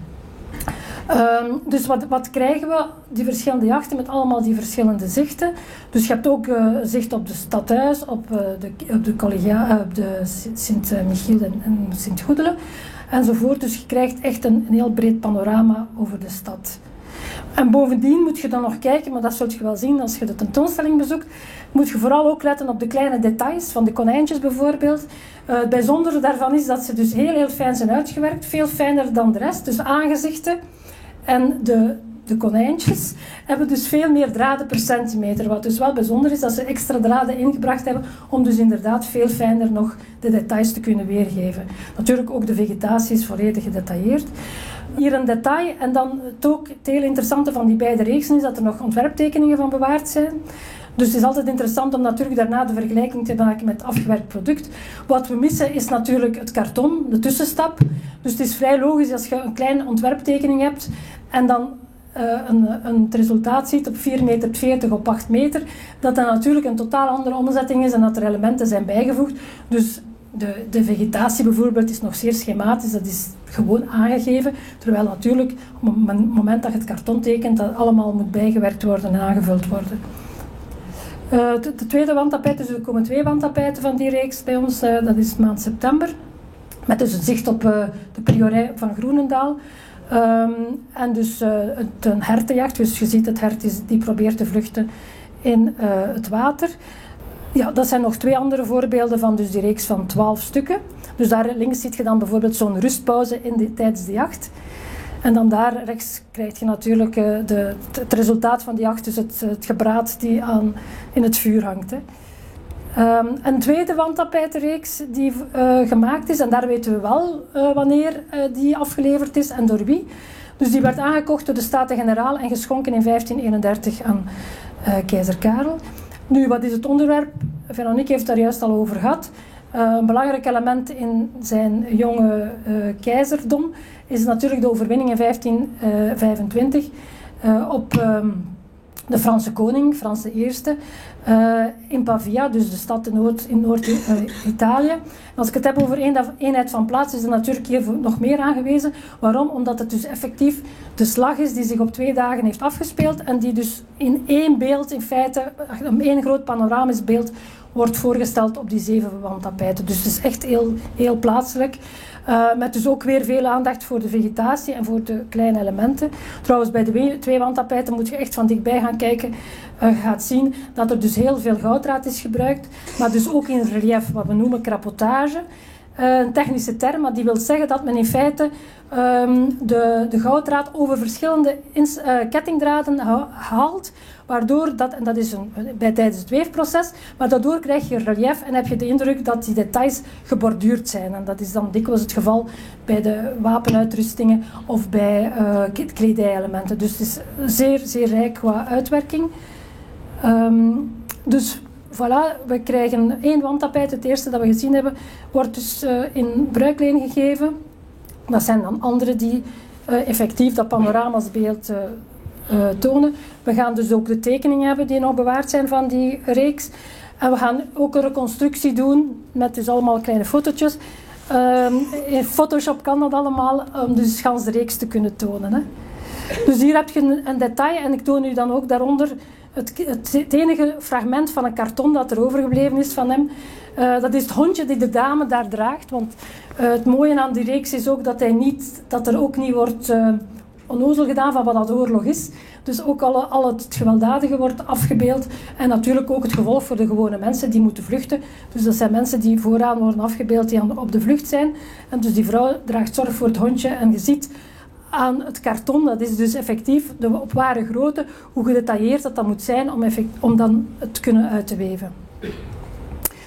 Dus wat krijgen we? Die verschillende jachten met allemaal die verschillende zichten. Dus je hebt ook zicht op de stadhuis, op de Sint-Michiel en Sint-Goedelen enzovoort. Dus je krijgt echt een heel breed panorama over de stad. En bovendien moet je dan nog kijken, maar dat zult je wel zien als je de tentoonstelling bezoekt, moet je vooral ook letten op de kleine details van de konijntjes bijvoorbeeld. Het bijzondere daarvan is dat ze dus heel fijn zijn uitgewerkt, veel fijner dan de rest. Dus aangezichten en de konijntjes hebben dus veel meer draden per centimeter. Wat dus wel bijzonder is dat ze extra draden ingebracht hebben om dus inderdaad veel fijner nog de details te kunnen weergeven. Natuurlijk ook de vegetatie is volledig gedetailleerd. Hier een detail en dan het hele interessante van die beide reeksen is dat er nog ontwerptekeningen van bewaard zijn. Dus het is altijd interessant om natuurlijk daarna de vergelijking te maken met het afgewerkt product. Wat we missen is natuurlijk het karton, de tussenstap. Dus het is vrij logisch als je een kleine ontwerptekening hebt en dan het resultaat ziet op 4,40 meter op 8 meter, dat dat natuurlijk een totaal andere omzetting is en dat er elementen zijn bijgevoegd. Dus de vegetatie bijvoorbeeld is nog zeer schematisch, dat is gewoon aangegeven, terwijl natuurlijk op het moment dat je het karton tekent, dat allemaal moet bijgewerkt worden en aangevuld worden. De tweede wandtapijt, dus er komen 2 wandtapijten van die reeks bij ons, dat is maand september, met dus een zicht op de priorij van Groenendaal. En dus een hertenjacht, dus je ziet het hert die probeert te vluchten in het water. Ja, dat zijn nog 2 andere voorbeelden van dus die reeks van 12 stukken. Dus daar links ziet je dan bijvoorbeeld zo'n rustpauze tijdens de jacht. En dan daar rechts krijg je natuurlijk het resultaat van die jacht, dus het gebraad die in het vuur hangt. Hè. Een tweede wandtapijtenreeks die gemaakt is, en daar weten we wel wanneer die afgeleverd is en door wie. Dus die werd aangekocht door de Staten-Generaal en geschonken in 1531 aan keizer Karel. Nu, wat is het onderwerp? Veronique heeft daar juist al over gehad. Een belangrijk element in zijn jonge keizerdom is natuurlijk de overwinning in 1525 op de Franse koning, Frans I, in Pavia, dus de stad in Noord-Italië. Als ik het heb over eenheid van plaats, is er natuurlijk hier nog meer aangewezen. Waarom? Omdat het dus effectief de slag is die zich op 2 dagen heeft afgespeeld en die dus in één beeld, in feite, één groot panoramisch beeld, wordt voorgesteld op die 7 wandtapijten. Dus het is echt heel plaatselijk. Met dus ook weer veel aandacht voor de vegetatie en voor de kleine elementen. Trouwens, bij de 2 wandtapijten moet je echt van dichtbij gaan kijken. Je gaat zien dat er dus heel veel gouddraad is gebruikt, maar dus ook in relief, wat we noemen crapotage. Een technische term, maar die wil zeggen dat men in feite de gouddraad over verschillende kettingdraden haalt, waardoor en dat is tijdens het weefproces, maar daardoor krijg je relief en heb je de indruk dat die details geborduurd zijn. En dat is dan dikwijls het geval bij de wapenuitrustingen of bij kledijelementen. Dus het is zeer, zeer rijk qua uitwerking. Dus voilà, we krijgen 1 wandtapijt. Het eerste dat we gezien hebben, wordt dus in bruikleen gegeven. Dat zijn dan andere die effectief dat panoramasbeeld tonen. We gaan dus ook de tekeningen hebben die nog bewaard zijn van die reeks. En we gaan ook een reconstructie doen met dus allemaal kleine fotootjes. In Photoshop kan dat allemaal, om dus gans de reeks te kunnen tonen. Hè. Dus hier heb je een detail en ik toon u dan ook daaronder het enige fragment van een karton dat er overgebleven is van hem. Dat is het hondje die de dame daar draagt. Want het mooie aan die reeks is ook dat er ook niet wordt onnozel gedaan van wat dat oorlog is. Dus ook al het gewelddadige wordt afgebeeld. En natuurlijk ook het gevolg voor de gewone mensen die moeten vluchten. Dus dat zijn mensen die vooraan worden afgebeeld die op de vlucht zijn. En dus die vrouw draagt zorg voor het hondje. En je ziet aan het karton. Dat is dus effectief de op ware grootte, hoe gedetailleerd dat moet zijn om dan het te kunnen uit te weven.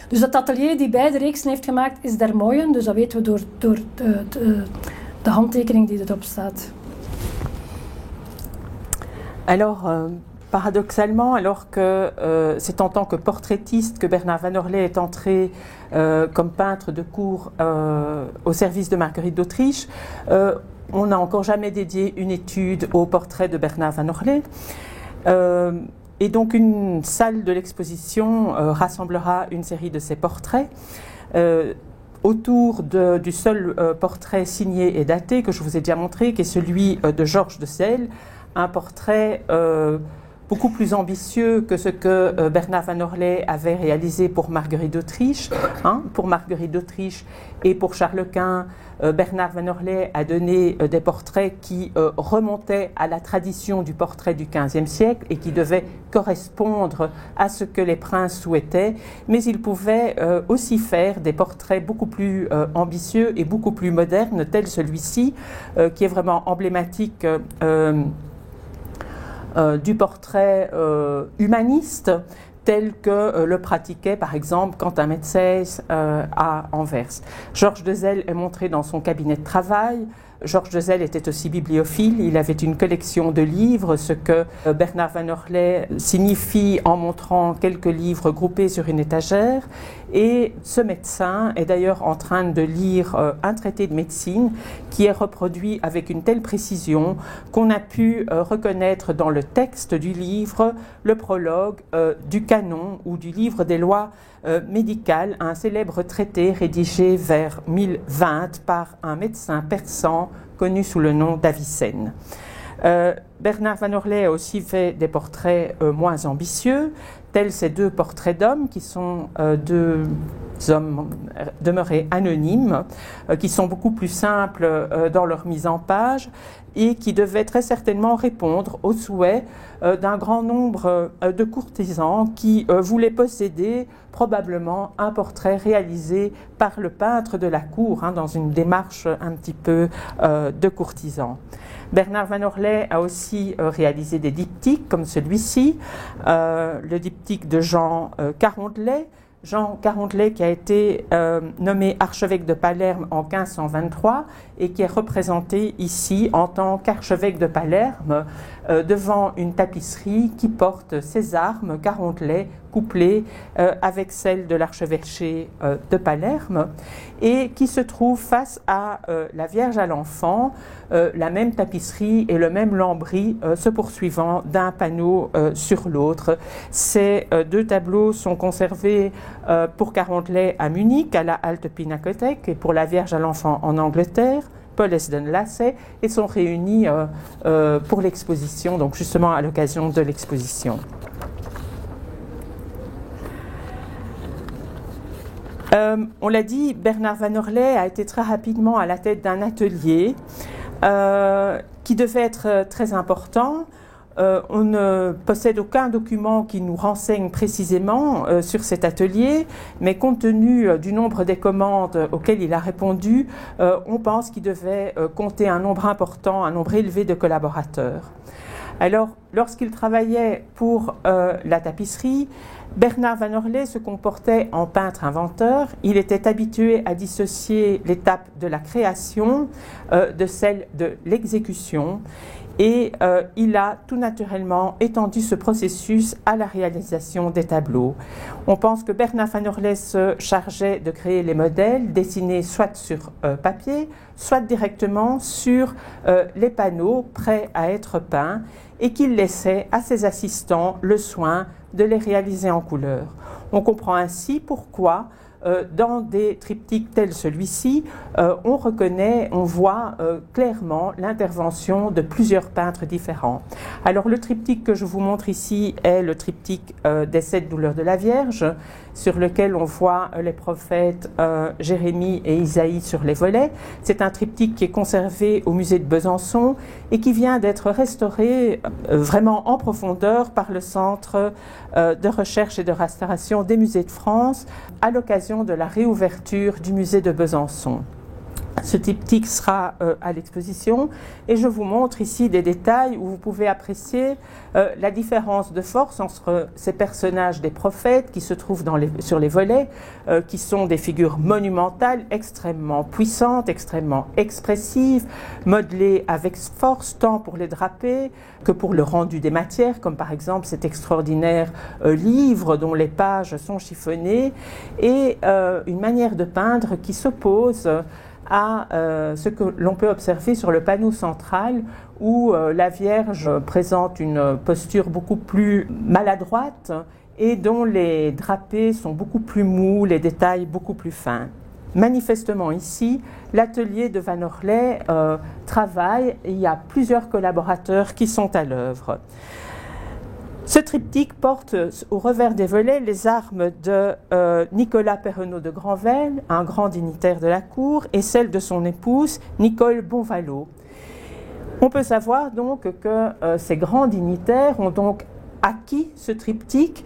Dus dat atelier die beide reeksen heeft gemaakt is Dermoyen, dus dat weten we door de handtekening die erop staat. Alors, paradoxalement, alors que c'est en tant que portraitiste que Bernard Van Orley est entré comme peintre de cour au service de Marguerite d'Autriche, on n'a encore jamais dédié une étude au portrait de Bernard Van Orley. Et donc une salle de l'exposition rassemblera une série de ses portraits autour du seul portrait signé et daté que je vous ai déjà montré, qui est celui de Georges de Selles, un portrait beaucoup plus ambitieux que ce que Bernard Van Orley avait réalisé pour Marguerite d'Autriche. Pour Marguerite d'Autriche et pour Charles Quint, Bernard Van Orley a donné des portraits qui remontaient à la tradition du portrait du XVe siècle et qui devaient correspondre à ce que les princes souhaitaient, mais il pouvait aussi faire des portraits beaucoup plus ambitieux et beaucoup plus modernes, tel celui-ci, qui est vraiment emblématique du portrait humaniste tel que le pratiquait par exemple Quentin Metsès à Anvers. Georges de Selles est montré dans son cabinet de travail. Georges de Selles était aussi bibliophile, il avait une collection de livres, ce que Bernard Van Orley signifie en montrant quelques livres groupés sur une étagère. Et ce médecin est d'ailleurs en train de lire un traité de médecine qui est reproduit avec une telle précision qu'on a pu reconnaître dans le texte du livre le prologue du canon ou du livre des lois médicales, un célèbre traité rédigé vers 1020 par un médecin persan connu sous le nom d'Avicenne. Bernard Van Orley a aussi fait des portraits moins ambitieux, tels ces deux portraits d'hommes qui sont deux hommes demeurés anonymes, qui sont beaucoup plus simples dans leur mise en page et qui devaient très certainement répondre aux souhaits d'un grand nombre de courtisans qui voulaient posséder probablement un portrait réalisé par le peintre de la cour, dans une démarche un petit peu de courtisan. Bernard Van Orley a aussi réalisé des diptyques comme celui-ci, le diptyque de Jean Carondelet. Jean Carondelet qui a été nommé archevêque de Palerme en 1523 et qui est représenté ici en tant qu'archevêque de Palerme devant une tapisserie qui porte ses armes, Carondelet, couplées avec celles de l'archevêché de Palerme et qui se trouve face à la Vierge à l'Enfant, la même tapisserie et le même lambris se poursuivant d'un panneau sur l'autre. Ces deux tableaux sont conservés pour Carondelet à Munich, à la Alte Pinakothek, et pour la Vierge à l'Enfant en Angleterre, Paul Esden-Lasse, et sont réunis pour l'exposition, donc justement à l'occasion de l'exposition. On l'a dit, Bernard Van Orley a été très rapidement à la tête d'un atelier qui devait être très important. On ne possède aucun document qui nous renseigne précisément sur cet atelier, mais compte tenu du nombre des commandes auxquelles il a répondu, on pense qu'il devait compter un nombre important, un nombre élevé de collaborateurs. Alors, lorsqu'il travaillait pour la tapisserie, Bernard Van Orley se comportait en peintre inventeur. Il était habitué à dissocier l'étape de la création de celle de l'exécution. Et il a tout naturellement étendu ce processus à la réalisation des tableaux. On pense que Bernard Van Orley se chargeait de créer les modèles, dessinés soit sur papier, soit directement sur les panneaux prêts à être peints, et qu'il laissait à ses assistants le soin de les réaliser en couleur. On comprend ainsi pourquoi dans des triptyques tels celui-ci, on reconnaît, on voit clairement l'intervention de plusieurs peintres différents. Alors le triptyque que je vous montre ici est le triptyque des 7 douleurs de la Vierge, sur lequel on voit les prophètes Jérémie et Isaïe sur les volets. C'est un triptyque qui est conservé au musée de Besançon et qui vient d'être restauré vraiment en profondeur par le Centre de recherche et de restauration des musées de France à l'occasion de la réouverture du musée de Besançon. Ce triptyque sera à l'exposition et je vous montre ici des détails où vous pouvez apprécier la différence de force entre ces personnages des prophètes qui se trouvent sur les volets, qui sont des figures monumentales, extrêmement puissantes, extrêmement expressives, modelées avec force tant pour les drapés que pour le rendu des matières, comme par exemple cet extraordinaire livre dont les pages sont chiffonnées, et une manière de peindre qui s'oppose à ce que l'on peut observer sur le panneau central où la Vierge présente une posture beaucoup plus maladroite et dont les drapés sont beaucoup plus mous, les détails beaucoup plus fins. Manifestement ici, l'atelier de Van Orley travaille et il y a plusieurs collaborateurs qui sont à l'œuvre. Ce triptyque porte au revers des volets les armes de Nicolas Perrenot de Granvelle, un grand dignitaire de la cour, et celles de son épouse, Nicole Bonvalot. On peut savoir donc que ces grands dignitaires ont donc acquis ce triptyque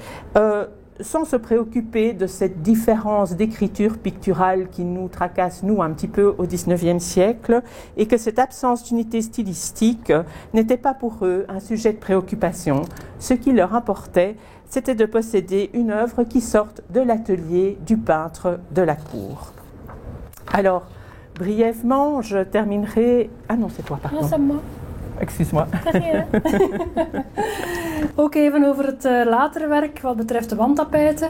sans se préoccuper de cette différence d'écriture picturale qui nous tracasse, nous, un petit peu au XIXe siècle, et que cette absence d'unité stylistique n'était pas pour eux un sujet de préoccupation. Ce qui leur importait, c'était de posséder une œuvre qui sorte de l'atelier du peintre de la cour. Alors, brièvement, je terminerai... Ah non, c'est toi, pardon. Ja, c'est moi. Excuse-moi. Ook even over het latere werk wat betreft de wandtapijten.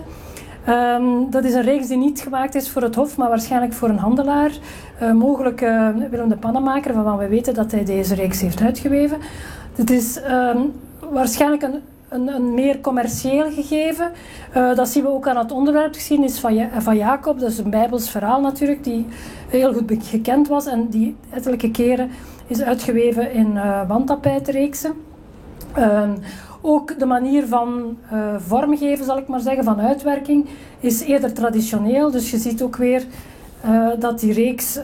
Dat is een reeks die niet gemaakt is voor het Hof, maar waarschijnlijk voor een handelaar. Mogelijk Willem de Pannenmaker, waarvan we weten dat hij deze reeks heeft uitgeweven. Het is waarschijnlijk een meer commercieel gegeven. Dat zien we ook aan het onderwerpgeschiedenis van Jacob. Dat is een Bijbels verhaal natuurlijk, die heel goed gekend was en die ettelijke keren is uitgeweven in wandtapijtreeksen. Ook de manier van vormgeven, zal ik maar zeggen, van uitwerking, is eerder traditioneel. Dus je ziet ook weer dat die reeks,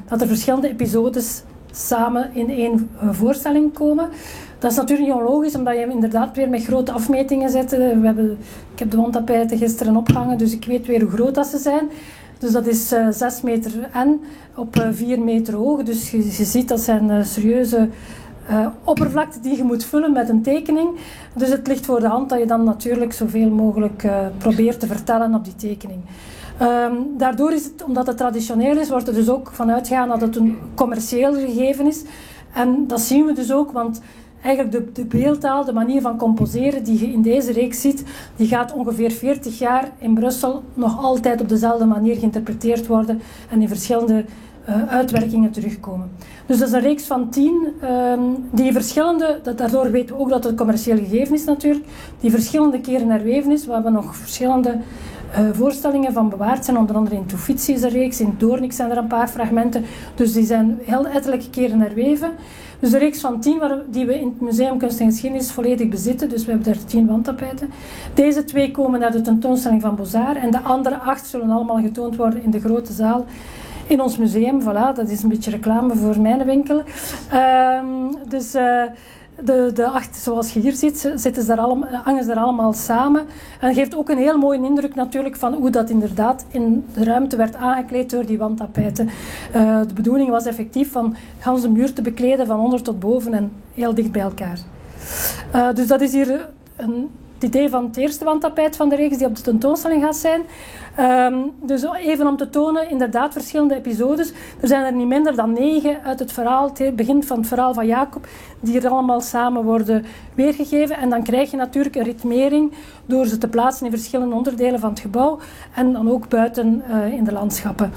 dat er verschillende episodes samen in één voorstelling komen. Dat is natuurlijk niet onlogisch, omdat je inderdaad weer met grote afmetingen zet. Ik heb de wandtapijten gisteren opgehangen, dus ik weet weer hoe groot dat ze zijn. Dus dat is 6 meter en op 4 meter hoog. Dus je ziet dat zijn serieuze oppervlakte die je moet vullen met een tekening. Dus het ligt voor de hand dat je dan natuurlijk zoveel mogelijk probeert te vertellen op die tekening. Daardoor is het, omdat het traditioneel is, wordt er dus ook van uitgegaan dat het een commercieel gegeven is. En dat zien we dus ook, want eigenlijk de beeldtaal, de manier van composeren die je in deze reeks ziet, die gaat ongeveer 40 jaar in Brussel nog altijd op dezelfde manier geïnterpreteerd worden en in verschillende uitwerkingen terugkomen. Dus dat is een reeks van 10 die verschillende, daardoor weten we ook dat het commercieel gegeven is natuurlijk, die verschillende keren herweven is. We hebben nog verschillende voorstellingen van bewaard zijn, onder andere in Toefitsi is een reeks, in Doornik zijn er een paar fragmenten, dus die zijn heel ettelijke keren herweven. Dus de reeks van 10 die we in het Museum Kunst en Geschiedenis volledig bezitten, dus we hebben daar 10 wandtapijten. Deze 2 komen uit de tentoonstelling van Bozar en de andere 8 zullen allemaal getoond worden in de grote zaal in ons museum. Voilà, dat is een beetje reclame voor mijn winkel. De 8, zoals je hier ziet, hangen ze daar allemaal samen. En geeft ook een heel mooie indruk natuurlijk van hoe dat inderdaad in de ruimte werd aangekleed door die wandtapijten. De bedoeling was effectief van gans de muur te bekleden van onder tot boven en heel dicht bij elkaar. Dus dat is hier het idee van het eerste wandtapijt van de reeks die op de tentoonstelling gaat zijn. Dus even om te tonen, inderdaad verschillende episodes. Er zijn er niet minder dan 9 uit het verhaal, het begin van het verhaal van Jacob, die er allemaal samen worden weergegeven. En dan krijg je natuurlijk een ritmering door ze te plaatsen in verschillende onderdelen van het gebouw en dan ook buiten in de landschappen.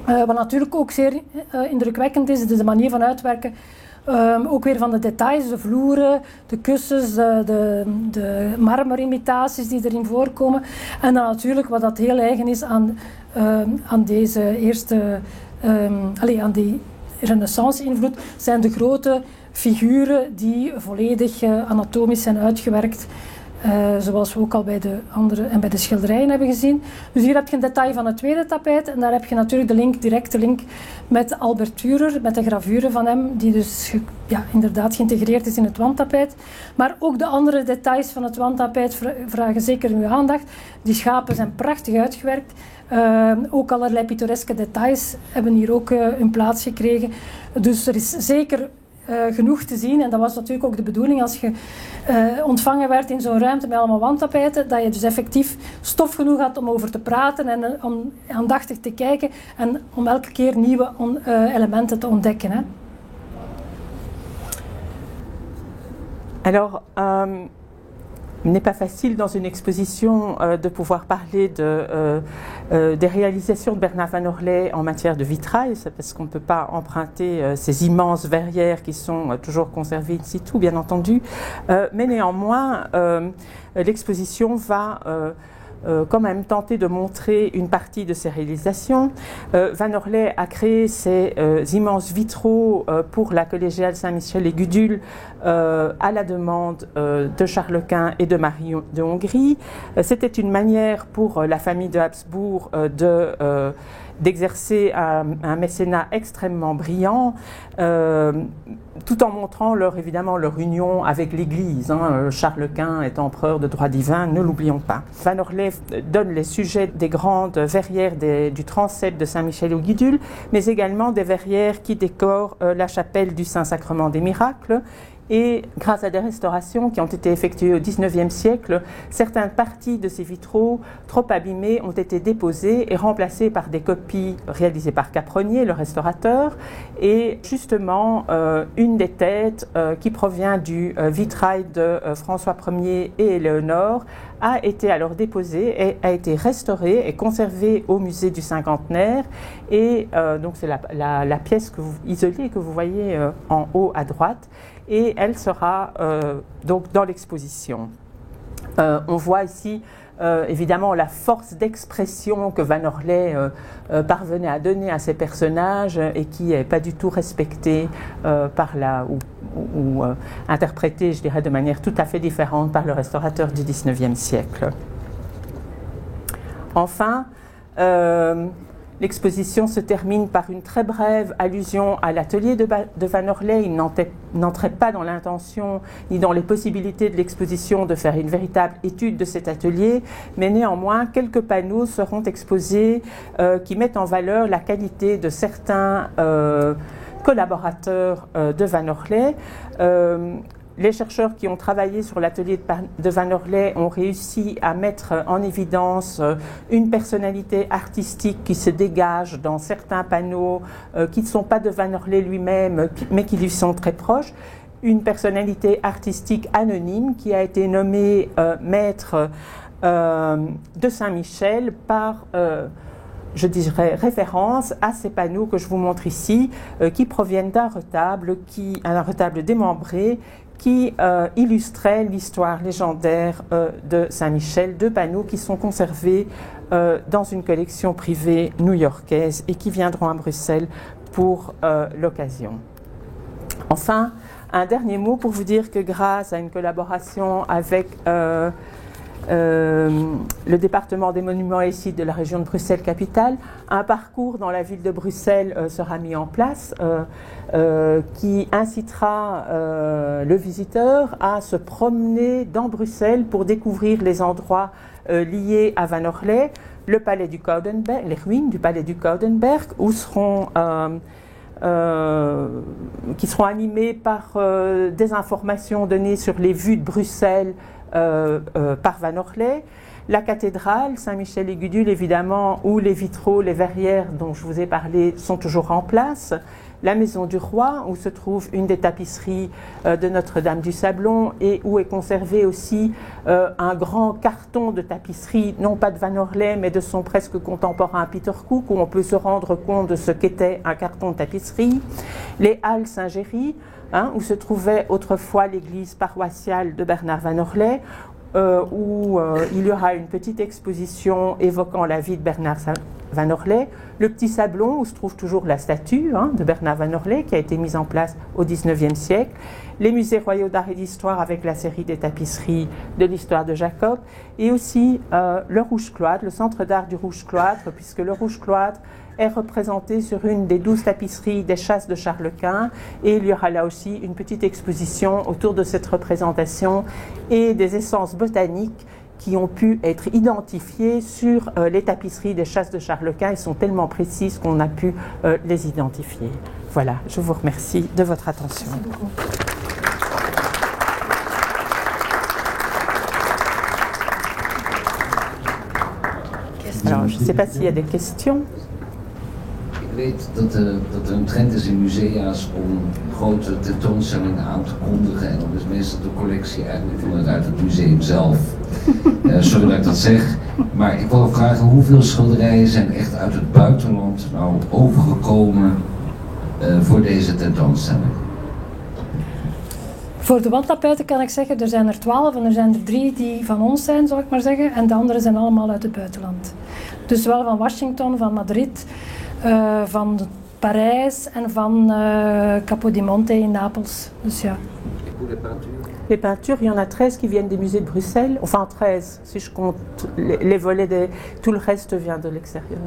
Wat natuurlijk ook zeer indrukwekkend is de manier van uitwerken. Ook weer van de details, de vloeren, de kussens, de marmerimitaties die erin voorkomen. En dan natuurlijk wat dat heel eigen is aan deze eerste, aan die renaissance-invloed, zijn de grote figuren die volledig anatomisch zijn uitgewerkt. Zoals we ook al bij de andere en bij de schilderijen hebben gezien. Dus hier heb je een detail van het tweede tapijt en daar heb je natuurlijk de directe link met Albert Dürer, met de gravure van hem, die dus inderdaad geïntegreerd is in het wandtapijt. Maar ook de andere details van het wandtapijt vragen zeker uw aandacht. Die schapen zijn prachtig uitgewerkt. Ook allerlei pittoreske details hebben hier ook hun plaats gekregen. Dus er is zeker genoeg te zien. En dat was natuurlijk ook de bedoeling als je ontvangen werd in zo'n ruimte met allemaal wandtapijten, dat je dus effectief stof genoeg had om over te praten en om aandachtig te kijken en om elke keer nieuwe elementen te ontdekken. Hè. Alors, il n'est pas facile dans une exposition de pouvoir parler des réalisations de Bernard Van Orley en matière de vitrail, parce qu'on ne peut pas emprunter ces immenses verrières qui sont toujours conservées in situ, bien entendu. Mais néanmoins, l'exposition va quand même tenter de montrer une partie de ses réalisations. Van Orley a créé ces immenses vitraux pour la collégiale Saint-Michel et Gudule à la demande de Charles Quint et de Marie de Hongrie. C'était une manière pour la famille de Habsbourg d'exercer un mécénat extrêmement brillant, tout en montrant évidemment leur union avec l'Église. Charles Quint est empereur de droit divin, ne l'oublions pas. Van Orley donne les sujets des grandes verrières du transept de Saint-Michel au Gudule, mais également des verrières qui décorent la chapelle du Saint-Sacrement des Miracles. Et grâce à des restaurations qui ont été effectuées au XIXe siècle, certaines parties de ces vitraux trop abîmés ont été déposées et remplacées par des copies réalisées par Capronnier, le restaurateur. Et justement, une des têtes qui provient du vitrail de François Ier et Éléonore a été alors déposée et a été restaurée et conservée au musée du Cinquantenaire. Et donc c'est la pièce isolée que vous voyez en haut à droite. Et elle sera donc dans l'exposition. On voit ici évidemment la force d'expression que Van Orley parvenait à donner à ses personnages et qui n'est pas du tout respectée ou interprétée, je dirais, de manière tout à fait différente par le restaurateur du XIXe siècle. Enfin, l'exposition se termine par une très brève allusion à l'atelier de Van Orley. Il n'entrait pas dans l'intention ni dans les possibilités de l'exposition de faire une véritable étude de cet atelier, mais néanmoins quelques panneaux seront exposés qui mettent en valeur la qualité de certains collaborateurs de Van Orley. Les chercheurs qui ont travaillé sur l'atelier de Van Orley ont réussi à mettre en évidence une personnalité artistique qui se dégage dans certains panneaux qui ne sont pas de Van Orley lui-même, mais qui lui sont très proches. Une personnalité artistique anonyme qui a été nommée maître de Saint-Michel par je dirais, référence à ces panneaux que je vous montre ici, qui proviennent d'un retable démembré, qui illustrait l'histoire légendaire de Saint-Michel, deux panneaux qui sont conservés dans une collection privée new-yorkaise et qui viendront à Bruxelles pour l'occasion. Enfin, un dernier mot pour vous dire que grâce à une collaboration avec le département des monuments et sites de la région de Bruxelles-Capitale, un parcours dans la ville de Bruxelles sera mis en place qui incitera le visiteur à se promener dans Bruxelles pour découvrir les endroits liés à Van Orley, le palais du Coudenberg, les ruines du palais du Coudenberg, où qui seront animées par des informations données sur les vues de Bruxelles par Van Orley, la cathédrale Saint-Michel et Gudule évidemment, où les vitraux, les verrières dont je vous ai parlé sont toujours en place, la maison du roi où se trouve une des tapisseries de Notre-Dame du Sablon et où est conservé aussi un grand carton de tapisserie, non pas de Van Orley mais de son presque contemporain Peter Cook, où on peut se rendre compte de ce qu'était un carton de tapisserie, les Halles Saint-Géry, où se trouvait autrefois l'église paroissiale de Bernard Van Orley, où il y aura une petite exposition évoquant la vie de Bernard Van Orley, le Petit Sablon où se trouve toujours la statue de Bernard Van Orley qui a été mise en place au XIXe siècle, les musées royaux d'art et d'histoire avec la série des tapisseries de l'histoire de Jacob, et aussi le Rouge-Cloître, le centre d'art du Rouge-Cloître, puisque le Rouge-Cloître est représenté sur une des 12 tapisseries des chasses de Charles Quint, et il y aura là aussi une petite exposition autour de cette représentation et des essences botaniques qui ont pu être identifiées sur les tapisseries des chasses de Charles Quint. Elles sont tellement précises qu'on a pu les identifier. Voilà, je vous remercie de votre attention. Merci beaucoup. Alors, je ne sais pas s'il y a des questions. Ik weet dat er een trend is in musea's om grote tentoonstellingen aan te kondigen. En dan is meestal de collectie eigenlijk vanuit het museum zelf. Sorry dat ik dat zeg. Maar ik wil vragen, hoeveel schilderijen zijn echt uit het buitenland nou overgekomen voor deze tentoonstelling? Voor de wandtapijten kan ik zeggen, er zijn er 12 en er zijn er 3 die van ons zijn, zal ik maar zeggen. En de andere zijn allemaal uit het buitenland. Dus wel van Washington, van Madrid, van Parijs en van Capodimonte in Napels. Dus ja. Les peintures, il y en a 13 qui viennent des musées de Bruxelles. Enfin 13, si je compte les volets, tout le reste vient de l'extérieur.